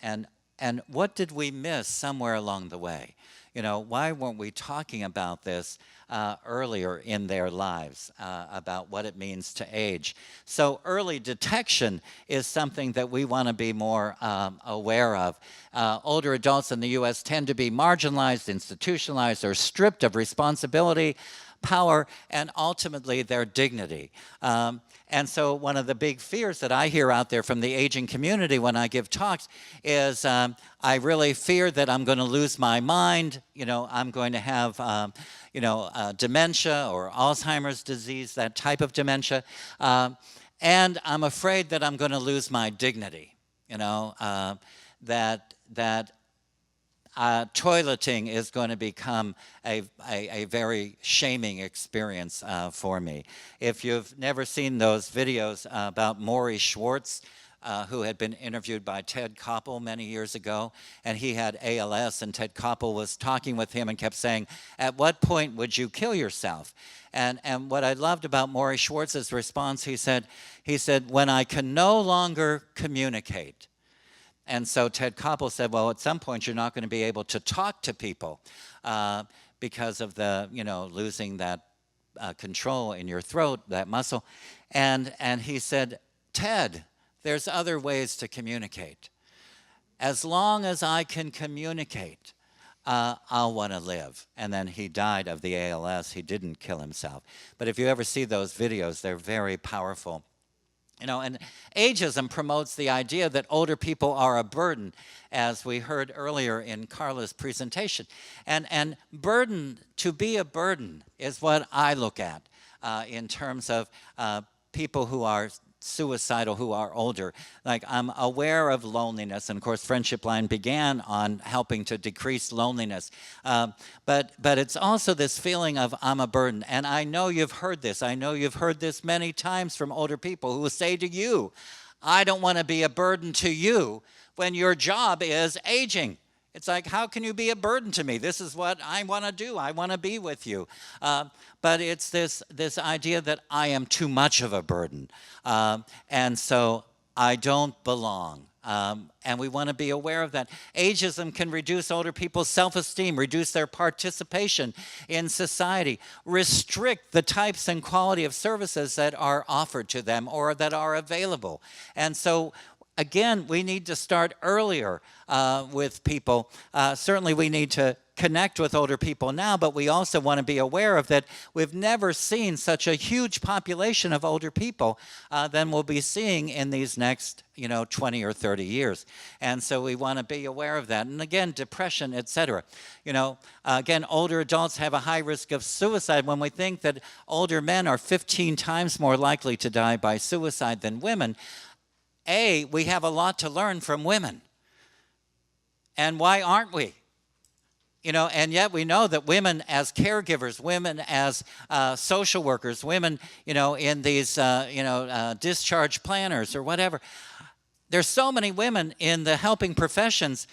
what did we miss somewhere along the way? Why weren't we talking about this earlier in their lives, about what it means to age? So early detection is something that we want to be more aware of. Older adults in the U.S. tend to be marginalized, institutionalized, or stripped of responsibility, power, and ultimately their dignity. And so one of the big fears that I hear out there from the aging community when I give talks is I really fear that I'm going to lose my mind, I'm going to have dementia or Alzheimer's disease, that type of dementia, and I'm afraid that I'm going to lose my dignity, that toileting is going to become a very shaming experience for me. If you've never seen those videos about Maury Schwartz, who had been interviewed by Ted Koppel many years ago, and he had ALS, and Ted Koppel was talking with him and kept saying, at what point would you kill yourself? And what I loved about Maury Schwartz's response, he said, when I can no longer communicate. And so Ted Koppel said, well, at some point you're not going to be able to talk to people because of the, losing that control in your throat, that muscle. And he said, Ted, there's other ways to communicate. As long as I can communicate, I'll want to live. And then he died of the ALS. He didn't kill himself. But if you ever see those videos, they're very powerful. And ageism promotes the idea that older people are a burden, as we heard earlier in Carla's presentation. And burden, to be a burden, is what I look at in terms of people who are suicidal, who are older. Like, I'm aware of loneliness, and of course Friendship Line began on helping to decrease loneliness. But it's also this feeling of I'm a burden. And I know you've heard this. I know you've heard this many times from older people who will say to you, I don't want to be a burden to you when your job is aging. It's like, how can you be a burden to me? This is what I want to do. I want to be with you. But it's this idea that I am too much of a burden. And so I don't belong. And we want to be aware of that. Ageism can reduce older people's self-esteem, reduce their participation in society, restrict the types and quality of services that are offered to them or that are available. And so again, we need to start earlier with people. Certainly we need to connect with older people now, but we also want to be aware of that we've never seen such a huge population of older people than we'll be seeing in these next 20 or 30 years. And so we want to be aware of that. And again, depression, etc. Again, older adults have a high risk of suicide. When we think that older men are 15 times more likely to die by suicide than women, we have a lot to learn from women. And why aren't we? And yet we know that women as caregivers, women as social workers, women, in these, discharge planners or whatever. There's so many women in the helping professions.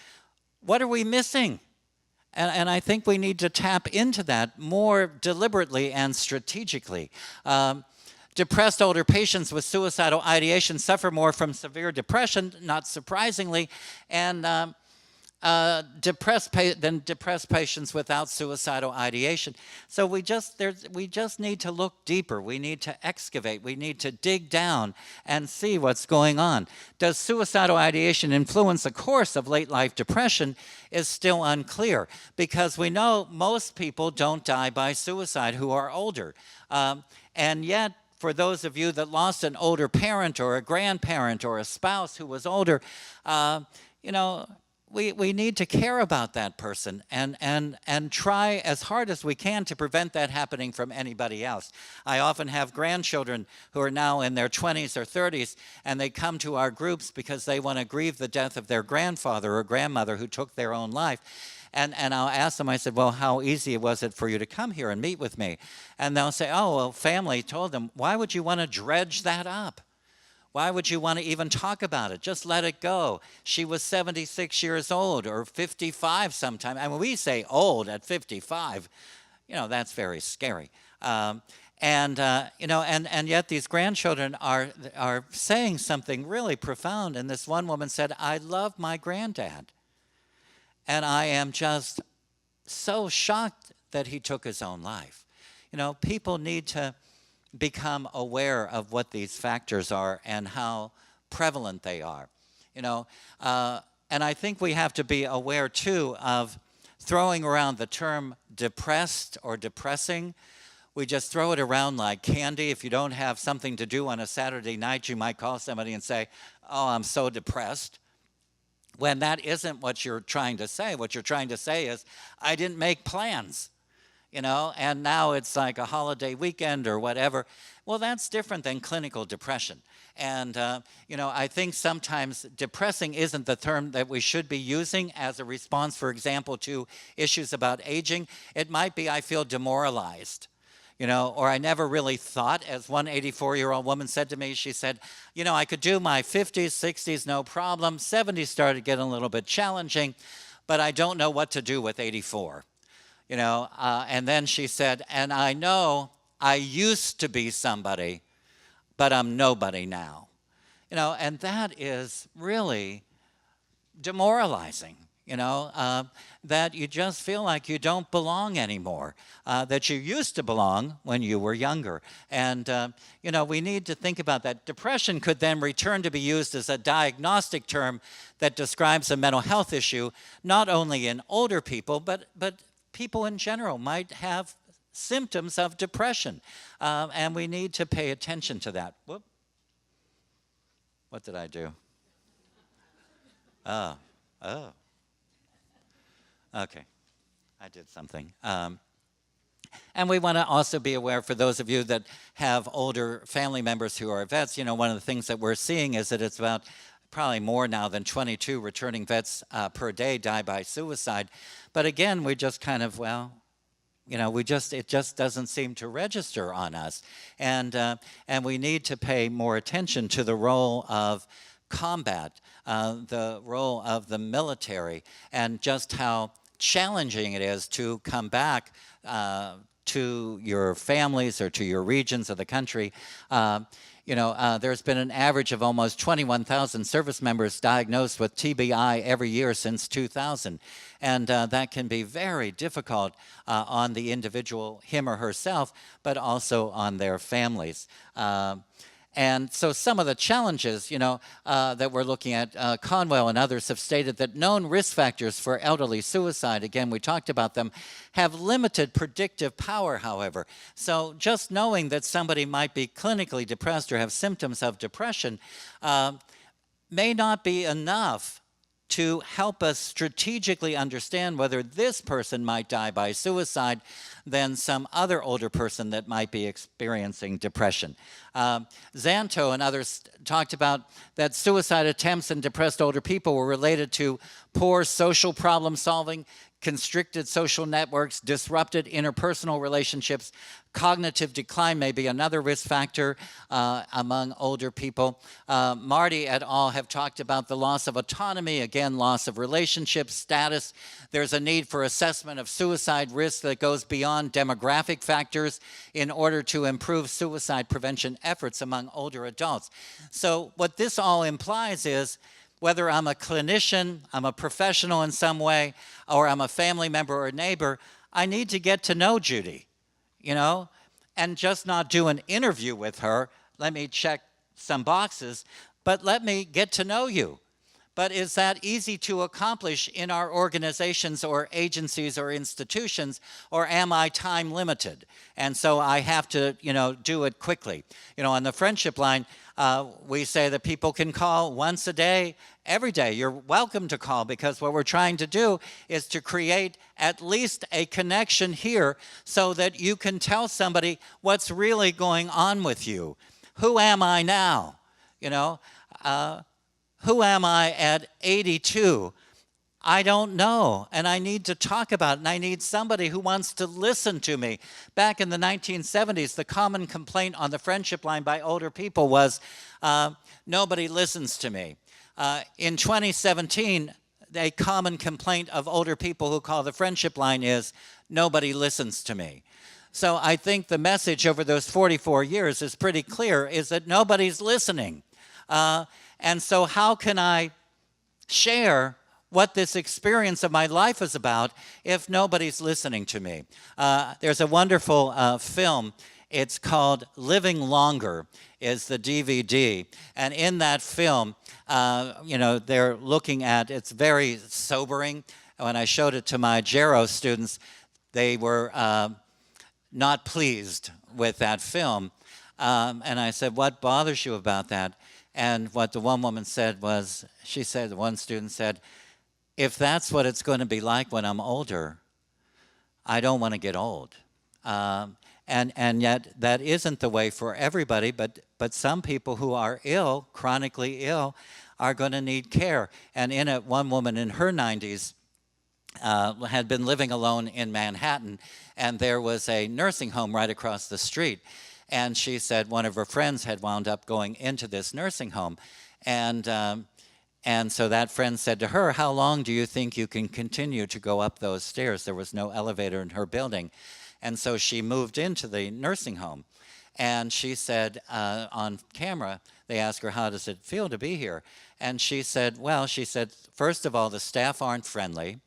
What are we missing? And I think we need to tap into that more deliberately and strategically. Depressed older patients with suicidal ideation suffer more from severe depression, not surprisingly, and depressed patients without suicidal ideation. So we just need to look deeper. We need to excavate. We need to dig down and see what's going on. Does suicidal ideation influence the course of late life depression is still unclear, because we know most people don't die by suicide who are older. And yet, for those of you that lost an older parent or a grandparent or a spouse who was older, we need to care about that person and try as hard as we can to prevent that happening from anybody else. I often have grandchildren who are now in their 20s or 30s, and they come to our groups because they want to grieve the death of their grandfather or grandmother who took their own life. And I'll ask them, I said, well, how easy was it for you to come here and meet with me? And they'll say, oh, well, family told them. Why would you want to dredge that up? Why would you want to even talk about it? Just let it go. She was 76 years old or 55 sometime. I mean, we say old at 55. That's very scary. And yet these grandchildren are saying something really profound. And this one woman said, I love my granddad. And I am just so shocked that he took his own life. People need to become aware of what these factors are and how prevalent they are. And I think we have to be aware, too, of throwing around the term depressed or depressing. We just throw it around like candy. If you don't have something to do on a Saturday night, you might call somebody and say, oh, I'm so depressed. When that isn't what you're trying to say. What you're trying to say is, I didn't make plans, and now it's like a holiday weekend or whatever. Well, that's different than clinical depression. And, I think sometimes depressing isn't the term that we should be using as a response, for example, to issues about aging. It might be, I feel demoralized. Or I never really thought, as one 84-year-old woman said to me, she said, I could do my 50s, 60s, no problem. 70s started getting a little bit challenging, but I don't know what to do with 84. And then she said, and I know I used to be somebody, but I'm nobody now. And that is really demoralizing. That you just feel like you don't belong anymore, that you used to belong when you were younger. And, we need to think about that. Depression could then return to be used as a diagnostic term that describes a mental health issue, not only in older people, but people in general might have symptoms of depression. And we need to pay attention to that. Whoop. What did I do? Oh. Okay, I did something. And we want to also be aware, for those of you that have older family members who are vets, one of the things that we're seeing is that it's about probably more now than 22 returning vets per day die by suicide. But again, we just kind of, it just doesn't seem to register on us. And we need to pay more attention to the role of combat, the role of the military, and just how challenging it is to come back to your families or to your regions of the country. There's been an average of almost 21,000 service members diagnosed with TBI every year since 2000. And that can be very difficult on the individual, him or herself, but also on their families. And so some of the challenges, that we're looking at, Conwell and others have stated that known risk factors for elderly suicide, again, we talked about them, have limited predictive power, however. So just knowing that somebody might be clinically depressed or have symptoms of depression may not be enough to help us strategically understand whether this person might die by suicide than some other older person that might be experiencing depression. Zanto and others talked about that suicide attempts in depressed older people were related to poor social problem solving, constricted social networks, disrupted interpersonal relationships. Cognitive decline may be another risk factor among older people. Marty et al. Have talked about the loss of autonomy, again, loss of relationship status. There's a need for assessment of suicide risk that goes beyond demographic factors in order to improve suicide prevention efforts among older adults. So what this all implies is whether I'm a clinician, I'm a professional in some way, or I'm a family member or a neighbor, I need to get to know Judy, and just not do an interview with her. Let me check some boxes, but let me get to know you. But is that easy to accomplish in our organizations or agencies or institutions, or am I time limited? And so I have to, do it quickly. On the friendship line, we say that people can call once a day, every day. You're welcome to call, because what we're trying to do is to create at least a connection here so that you can tell somebody what's really going on with you. Who am I now? Who am I at 82? I don't know, and I need to talk about it, and I need somebody who wants to listen to me. Back in the 1970s, the common complaint on the friendship line by older people was, nobody listens to me. In 2017, a common complaint of older people who call the friendship line is, nobody listens to me. So I think the message over those 44 years is pretty clear, is that nobody's listening. And so how can I share what this experience of my life is about if nobody's listening to me? There's a wonderful film. It's called Living Longer, is the DVD. And in that film, they're looking at, it's very sobering. When I showed it to my Gero students, they were not pleased with that film. And I said, what bothers you about that? And what the one woman said was, the one student said, if that's what it's going to be like when I'm older, I don't want to get old. And yet that isn't the way for everybody, but some people who are ill, chronically ill, are going to need care. And in it, one woman in her 90s had been living alone in Manhattan, and there was a nursing home right across the street. And she said one of her friends had wound up going into this nursing home. And so that friend said to her, how long do you think you can continue to go up those stairs? There was no elevator in her building. And so she moved into the nursing home. And she said on camera, they asked her, how does it feel to be here? And she said, first of all, the staff aren't friendly.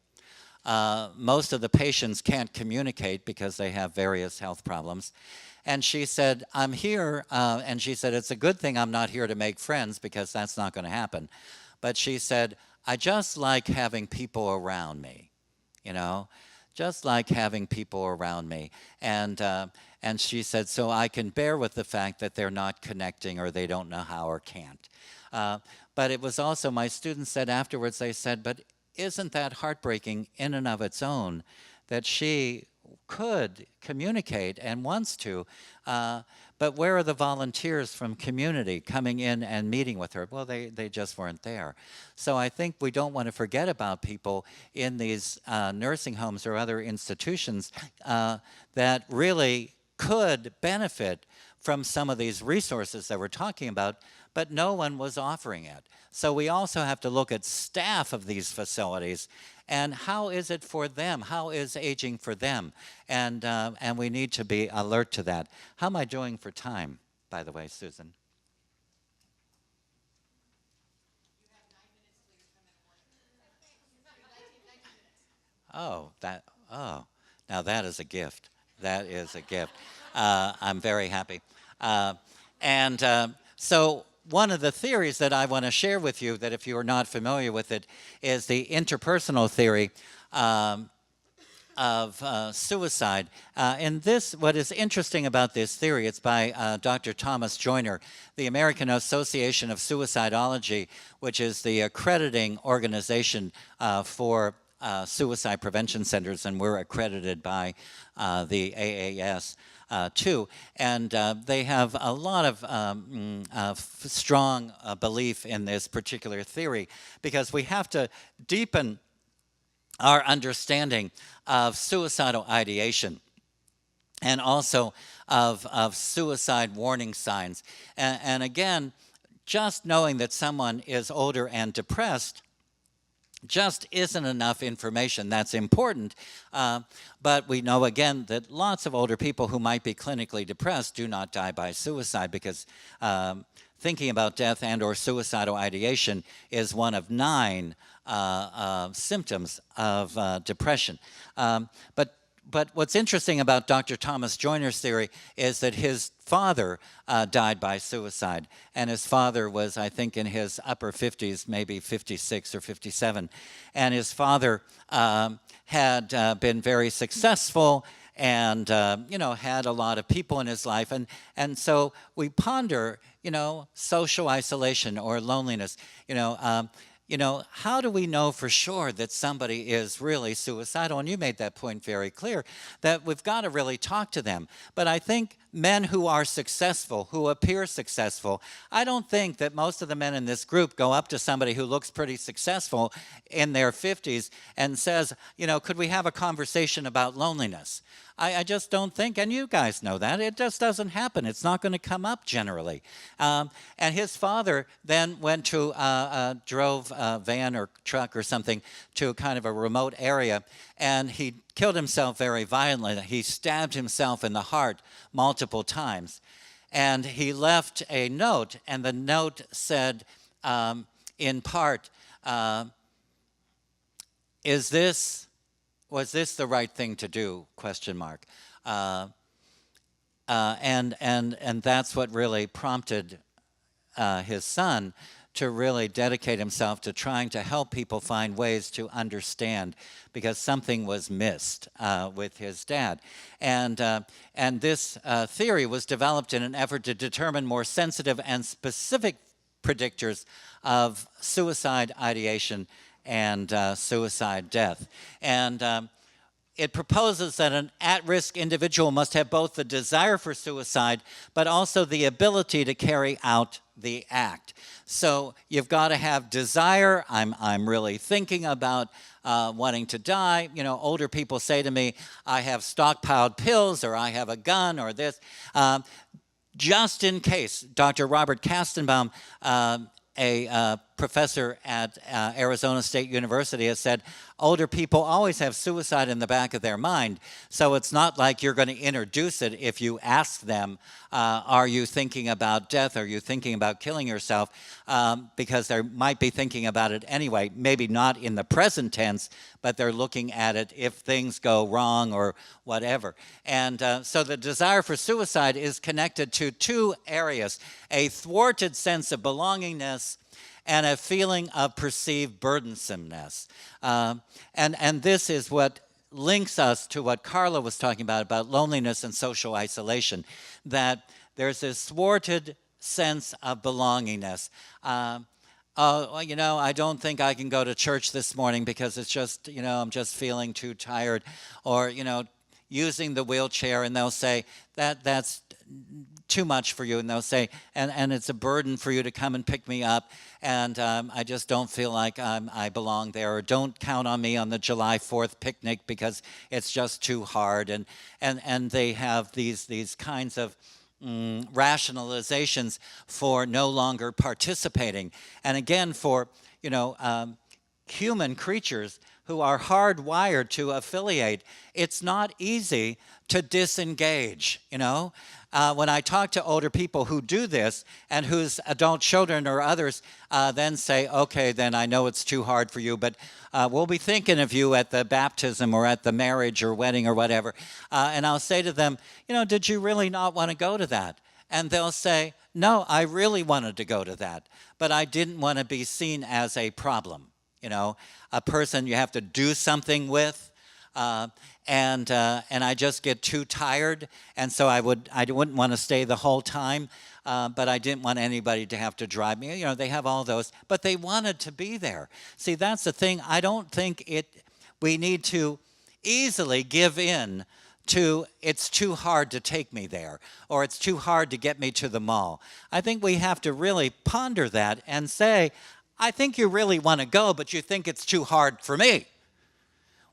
Most of the patients can't communicate because they have various health problems. And she said, I'm here, and she said, it's a good thing I'm not here to make friends, because that's not going to happen. But she said, I just like having people around me, just like having people around me. And she said, so I can bear with the fact that they're not connecting, or they don't know how, or can't. But it was also, my students said afterwards, they said, but isn't that heartbreaking in and of its own, that she could communicate and wants to, but where are the volunteers from community coming in and meeting with her? Well, they just weren't there. So I think we don't want to forget about people in these nursing homes or other institutions that really could benefit from some of these resources that we're talking about, but no one was offering it. So we also have to look at staff of these facilities, and how is it for them? How is aging for them? And we need to be alert to that. How am I doing for time, by the way, Susan? Now that is a gift. That is a gift. I'm very happy. So one of the theories that I want to share with you, that if you are not familiar with it, is the interpersonal theory of suicide. And this, what is interesting about this theory, it's by Dr. Thomas Joyner, the American Association of Suicidology, which is the accrediting organization for suicide prevention centers, and we're accredited by the AAS too. And they have a lot of strong belief in this particular theory, because we have to deepen our understanding of suicidal ideation and also of suicide warning signs. And again, just knowing that someone is older and depressed just isn't enough information. That's important, but we know again that lots of older people who might be clinically depressed do not die by suicide, because thinking about death and or suicidal ideation is one of 9 symptoms of depression. But what's interesting about Dr. Thomas Joyner's theory is that his father died by suicide, and his father was, I think, in his upper 50s, maybe 56 or 57, and his father had been very successful and had a lot of people in his life, and so we ponder, social isolation or loneliness. How do we know for sure that somebody is really suicidal? And you made that point very clear, that we've got to really talk to them. But I think men who are successful, who appear successful, I don't think that most of the men in this group go up to somebody who looks pretty successful in their 50s and says, could we have a conversation about loneliness? I just don't think, and you guys know that, it just doesn't happen. It's not going to come up generally. And his father then went to, drove a van or truck or something to kind of a remote area, and he killed himself very violently. He stabbed himself in the heart multiple times. And he left a note, and the note said, in part, was this the right thing to do? ? And that's what really prompted his son to really dedicate himself to trying to help people find ways to understand, because something was missed with his dad. And this theory was developed in an effort to determine more sensitive and specific predictors of suicide ideation and suicide death. And it proposes that an at-risk individual must have both the desire for suicide, but also the ability to carry out the act. So you've got to have desire. I'm really thinking about wanting to die. Older people say to me, I have stockpiled pills, or I have a gun, or this. Just in case, Dr. Robert Kastenbaum, a professor at Arizona State University, has said older people always have suicide in the back of their mind, so it's not like you're going to introduce it if you ask them, are you thinking about death, are you thinking about killing yourself, because they might be thinking about it anyway, maybe not in the present tense, but they're looking at it if things go wrong or whatever. And so the desire for suicide is connected to 2 areas: a thwarted sense of belongingness and a feeling of perceived burdensomeness. And this is what links us to what Carla was talking about loneliness and social isolation, that there's this thwarted sense of belongingness. I don't think I can go to church this morning because it's just, I'm just feeling too tired. Or, using the wheelchair, and they'll say, that's too much for you, and they'll say, and it's a burden for you to come and pick me up, and I just don't feel like I belong there, or don't count on me on the July 4th picnic because it's just too hard, and they have these kinds of rationalizations for no longer participating. And again, for human creatures who are hardwired to affiliate, it's not easy to disengage. When I talk to older people who do this and whose adult children or others then say, okay, then I know it's too hard for you, but we'll be thinking of you at the baptism or at the marriage or wedding or whatever. And I'll say to them, did you really not want to go to that? and they'll say, no, I really wanted to go to that, but I didn't want to be seen as a problem, a person you have to do something with. And I just get too tired, and so I wouldn't want to stay the whole time, but I didn't want anybody to have to drive me. They have all those, but they wanted to be there. See, that's the thing. I don't think we need to easily give in to it's too hard to take me there, or it's too hard to get me to the mall. I think we have to really ponder that and say, I think you really want to go, but you think it's too hard for me.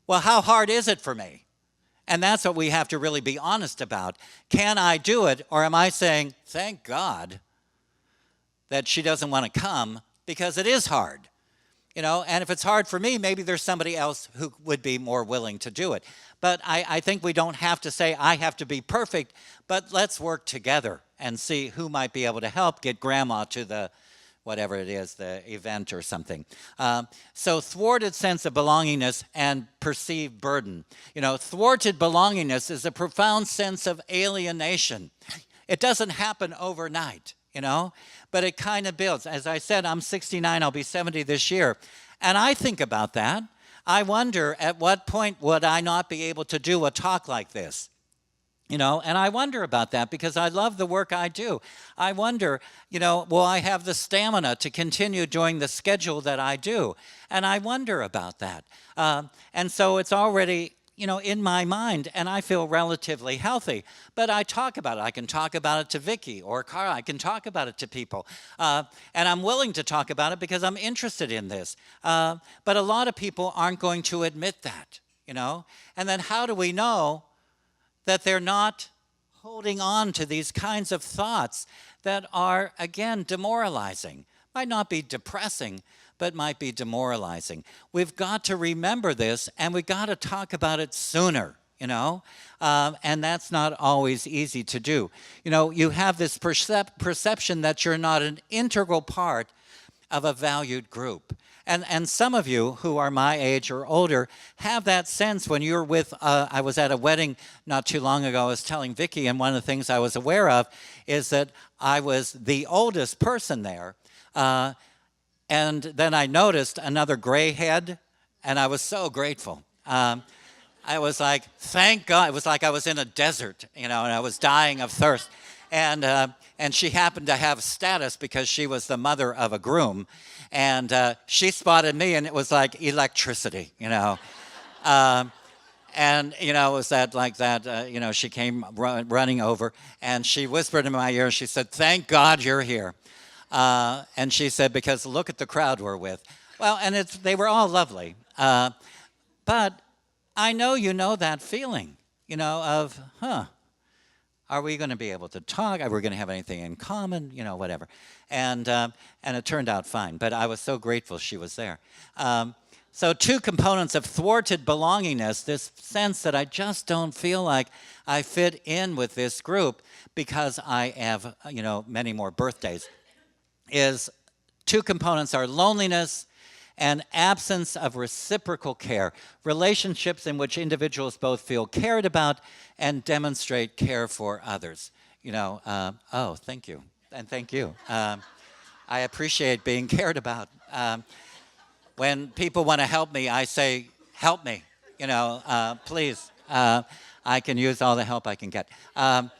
Well, how hard is it for me? And that's what we have to really be honest about. Can I do it, or am I saying, thank God that she doesn't want to come because it is hard? And if it's hard for me, maybe there's somebody else who would be more willing to do it. But I think we don't have to say, I have to be perfect, but let's work together and see who might be able to help get grandma to the whatever it is, the event or something. So thwarted sense of belongingness and perceived burden. Thwarted belongingness is a profound sense of alienation. It doesn't happen overnight, but it kind of builds. As I said, I'm 69, I'll be 70 this year. And I think about that. I wonder at what point would I not be able to do a talk like this? And I wonder about that because I love the work I do. I wonder, will I have the stamina to continue doing the schedule that I do? And I wonder about that. And so it's already, in my mind, and I feel relatively healthy. But I talk about it. I can talk about it to Vicki or Cara. I can talk about it to people. And I'm willing to talk about it because I'm interested in this. But a lot of people aren't going to admit that, And then how do we know that they're not holding on to these kinds of thoughts that are, again, demoralizing? Might not be depressing, but might be demoralizing. We've got to remember this, and we've got to talk about it sooner, and that's not always easy to do. You have this perception that you're not an integral part of a valued group. And some of you who are my age or older have that sense when you're with, I was at a wedding not too long ago. I was telling Vicki, and one of the things I was aware of is that I was the oldest person there. And then I noticed another gray head, and I was so grateful. I was like, thank God. It was like I was in a desert, and I was dying of thirst. And she happened to have status because she was the mother of a groom. And she spotted me, and it was like electricity, And, it was that like that, she came running over, and she whispered in my ear, she said, thank God you're here. And she said, because look at the crowd we're with. Well, and they were all lovely. But I know you know that feeling, of, are we going to be able to talk? Are we going to have anything in common? Whatever. And it turned out fine. But I was so grateful she was there. So two components of thwarted belongingness, this sense that I just don't feel like I fit in with this group because I have, many more birthdays, is two components are loneliness and absence of reciprocal care, relationships in which individuals both feel cared about and demonstrate care for others. Oh, thank you, and thank you. I appreciate being cared about. When people want to help me, I say, help me, please. I can use all the help I can get. But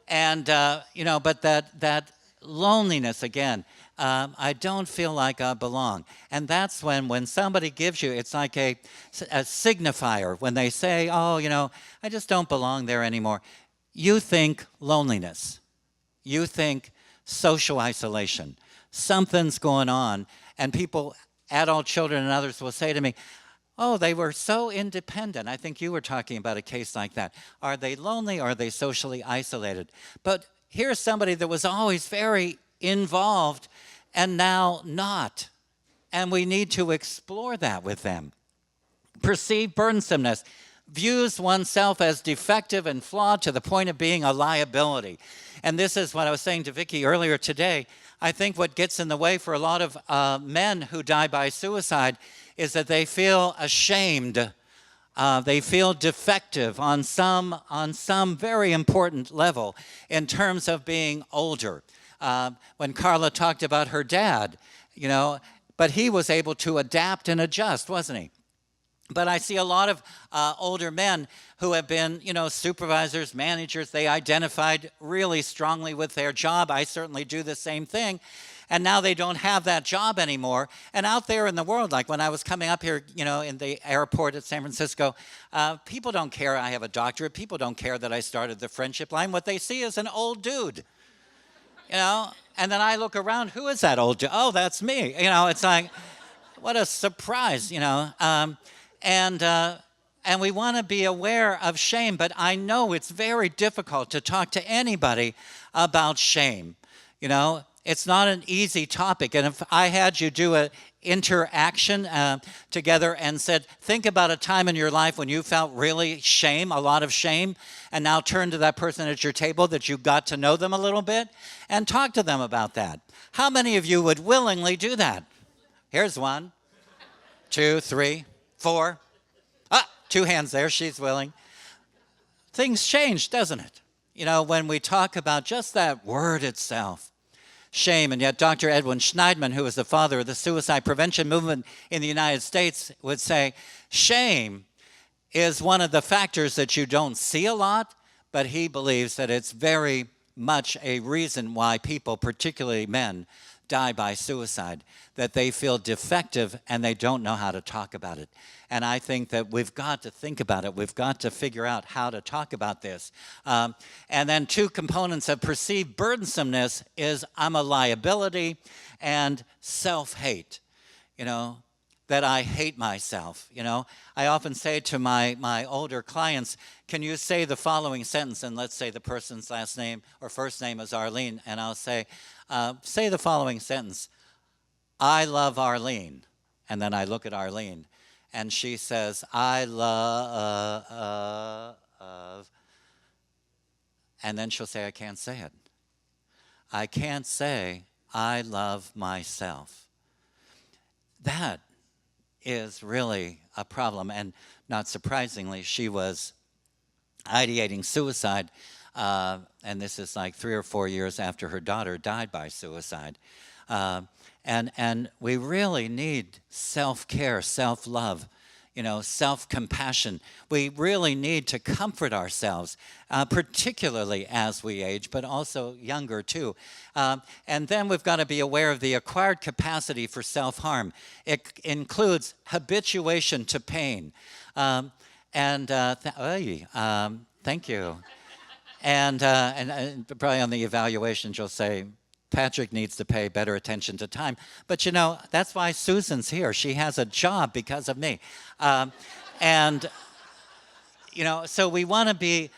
that loneliness, again, I don't feel like I belong. And that's when somebody gives you, it's like a signifier. When they say, oh, I just don't belong there anymore. You think loneliness. You think social isolation. Something's going on. And people, adult children and others will say to me, oh, they were so independent. I think you were talking about a case like that. Are they lonely or are they socially isolated? But here's somebody that was always very involved and now not. And we need to explore that with them. Perceived burdensomeness views oneself as defective and flawed to the point of being a liability. And this is what I was saying to Vicki earlier today. I think what gets in the way for a lot of men who die by suicide is that they feel ashamed They feel defective on some very important level in terms of being older. When Carla talked about her dad, but he was able to adapt and adjust, wasn't he? But I see a lot of older men who have been, supervisors, managers. They identified really strongly with their job. I certainly do the same thing. And now they don't have that job anymore. And out there in the world, like when I was coming up here, in the airport at San Francisco, people don't care I have a doctorate. People don't care that I started the friendship line. What they see is an old dude, And then I look around, who is that old dude? Oh, that's me. It's like, what a surprise, And we want to be aware of shame, but I know it's very difficult to talk to anybody about shame. It's not an easy topic. And if I had you do an interaction together and said, think about a time in your life when you felt really shame, a lot of shame, and now turn to that person at your table that you got to know them a little bit and talk to them about that. How many of you would willingly do that? Here's 1, 2, 3, 4. 2 hands there, she's willing. Things change, doesn't it? When we talk about just that word itself, shame. And yet Dr. Edwin Schneidman, who is the father of the suicide prevention movement in the United States, would say shame is one of the factors that you don't see a lot, but he believes that it's very much a reason why people, particularly men, die by suicide, that they feel defective and they don't know how to talk about it. And I think that we've got to think about it. We've got to figure out how to talk about this. And then 2 components of perceived burdensomeness is I'm a liability and self-hate, that I hate myself. I often say to my older clients, can you say the following sentence? And let's say the person's last name or first name is Arlene, and I'll say the following sentence. I love Arlene. And then I look at Arlene, and she says, I love, and then she'll say, I can't say it. I can't say, I love myself. That is really a problem. And not surprisingly, she was ideating suicide, and this is like 3 or 4 years after her daughter died by suicide. And we really need self-care, self-love, self-compassion. We really need to comfort ourselves, particularly as we age, but also younger too. And then we've got to be aware of the acquired capacity for self-harm. It includes habituation to pain. Thank you. And probably on the evaluations you'll say, Patrick needs to pay better attention to time. But that's why Susan's here. She has a job because of me. So we want to be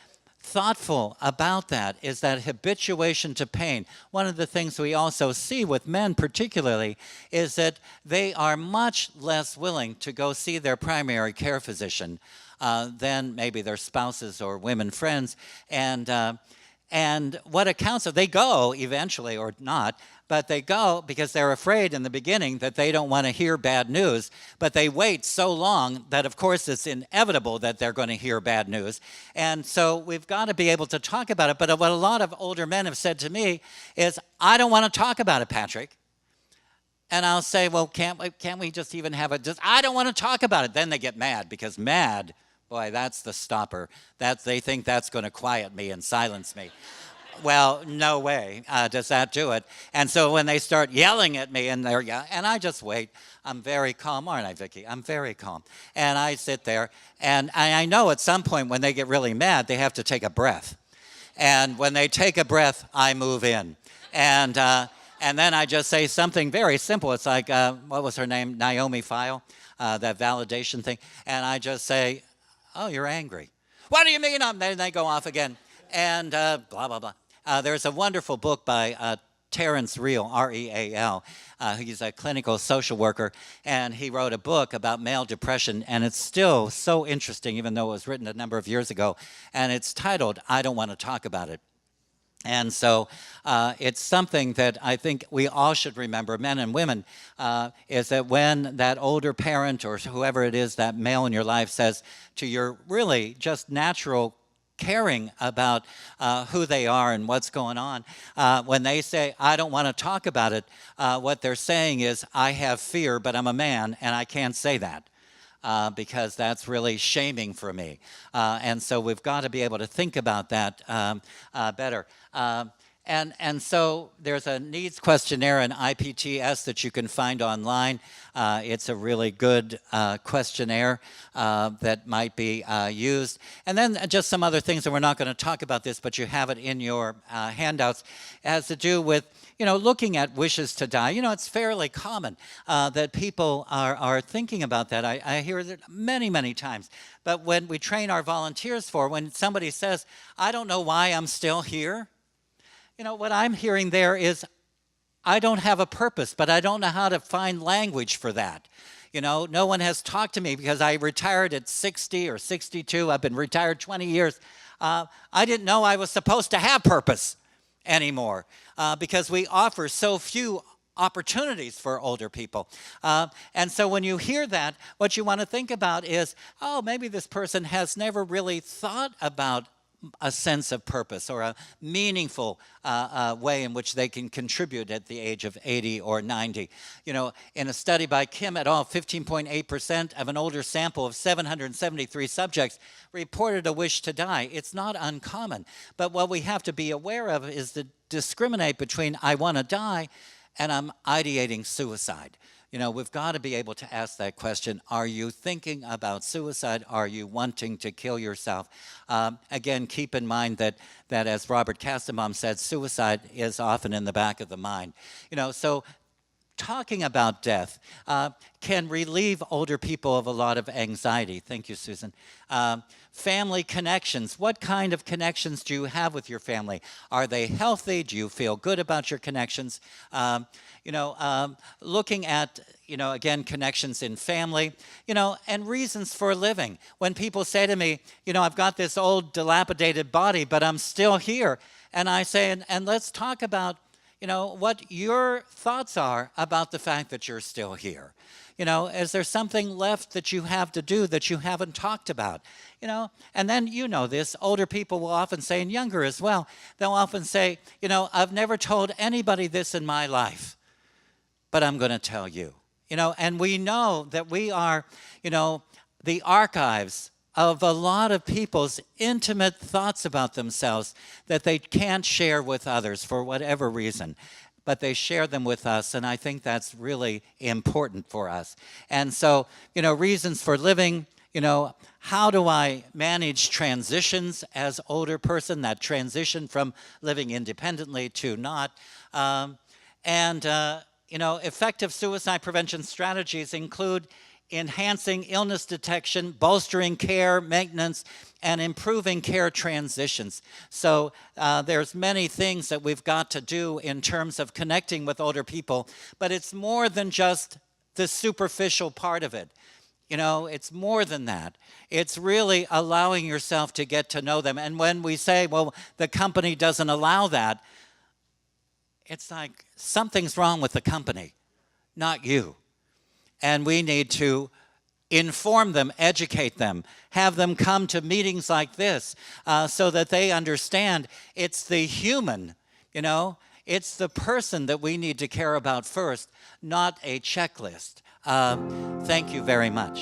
thoughtful about that, is that habituation to pain. One of the things we also see with men particularly is that they are much less willing to go see their primary care physician than maybe their spouses or women friends. And what accounts of, they go eventually or not, but they go because they're afraid in the beginning that they don't want to hear bad news, but they wait so long that of course it's inevitable that they're going to hear bad news. And so we've got to be able to talk about it. But what a lot of older men have said to me is, I don't want to talk about it, Patrick. And I'll say, well, can't we just even have I don't want to talk about it. Then they get mad, because mad, boy, that's the stopper. They think that's going to quiet me and silence me. Well, no way does that do it. And so when they start yelling at me, and I just wait. I'm very calm, aren't I, Vicki? I'm very calm. And I sit there, and I know at some point when they get really mad, they have to take a breath. And when they take a breath, I move in. And then I just say something very simple. It's like, what was her name? Naomi File, that validation thing. And I just say, oh, you're angry. What do you mean? Then they go off again. And blah, blah, blah. There's a wonderful book by Terrence Real, R-E-A-L. He's a clinical social worker, and he wrote a book about male depression, and it's still so interesting, even though it was written a number of years ago. And it's titled, I Don't Want to Talk About It. And so it's something that I think we all should remember, men and women, is that when that older parent or whoever it is, that male in your life says to your really just natural caring about who they are and what's going on, when they say, I don't want to talk about it, what they're saying is, I have fear, but I'm a man and I can't say that. Because that's really shaming for me. And so we've got to be able to think about that better. And so there's a needs questionnaire, an IPTS, that you can find online. It's a really good questionnaire that might be used. And then just some other things, and we're not going to talk about this, but you have it in your handouts. It has to do with looking at wishes to die. It's fairly common that people are thinking about that. I hear it many, many times. But when we train our volunteers when somebody says, I don't know why I'm still here, what I'm hearing there is, I don't have a purpose, but I don't know how to find language for that. No one has talked to me because I retired at 60 or 62. I've been retired 20 years. I didn't know I was supposed to have purpose anymore because we offer so few opportunities for older people. And so when you hear that, what you want to think about is, maybe this person has never really thought about a sense of purpose or a meaningful way in which they can contribute at the age of 80 or 90. In a study by Kim et al., 15.8% of an older sample of 773 subjects reported a wish to die. It's not uncommon. But what we have to be aware of is to discriminate between I want to die and I'm ideating suicide. We've got to be able to ask that question. Are you thinking about suicide? Are you wanting to kill yourself? Again, keep in mind that as Robert Castenbaum said, suicide is often in the back of the mind. So talking about death can relieve older people of a lot of anxiety. Thank you, Susan. Family connections. What kind of connections do you have with your family? Are they healthy? Do you feel good about your connections? Looking at, again, connections in family, and reasons for living. When people say to me, I've got this old dilapidated body, but I'm still here. And I say, and let's talk about, what your thoughts are about the fact that you're still here. Is there something left that you have to do that you haven't talked about? And then this, older people will often say, and younger as well, they'll often say, I've never told anybody this in my life, but I'm going to tell you. And we know that we are, the archives of a lot of people's intimate thoughts about themselves that they can't share with others for whatever reason. But they share them with us, and I think that's really important for us. And so, reasons for living, how do I manage transitions as older person, that transition from living independently to not? Effective suicide prevention strategies include enhancing illness detection, bolstering care maintenance, and improving care transitions. So there's many things that we've got to do in terms of connecting with older people, but it's more than just the superficial part of it. It's more than that. It's really allowing yourself to get to know them. And when we say, well, the company doesn't allow that, it's like something's wrong with the company, not you. And we need to inform them, educate them, have them come to meetings like this so that they understand it's the human, it's the person that we need to care about first, not a checklist. Thank you very much.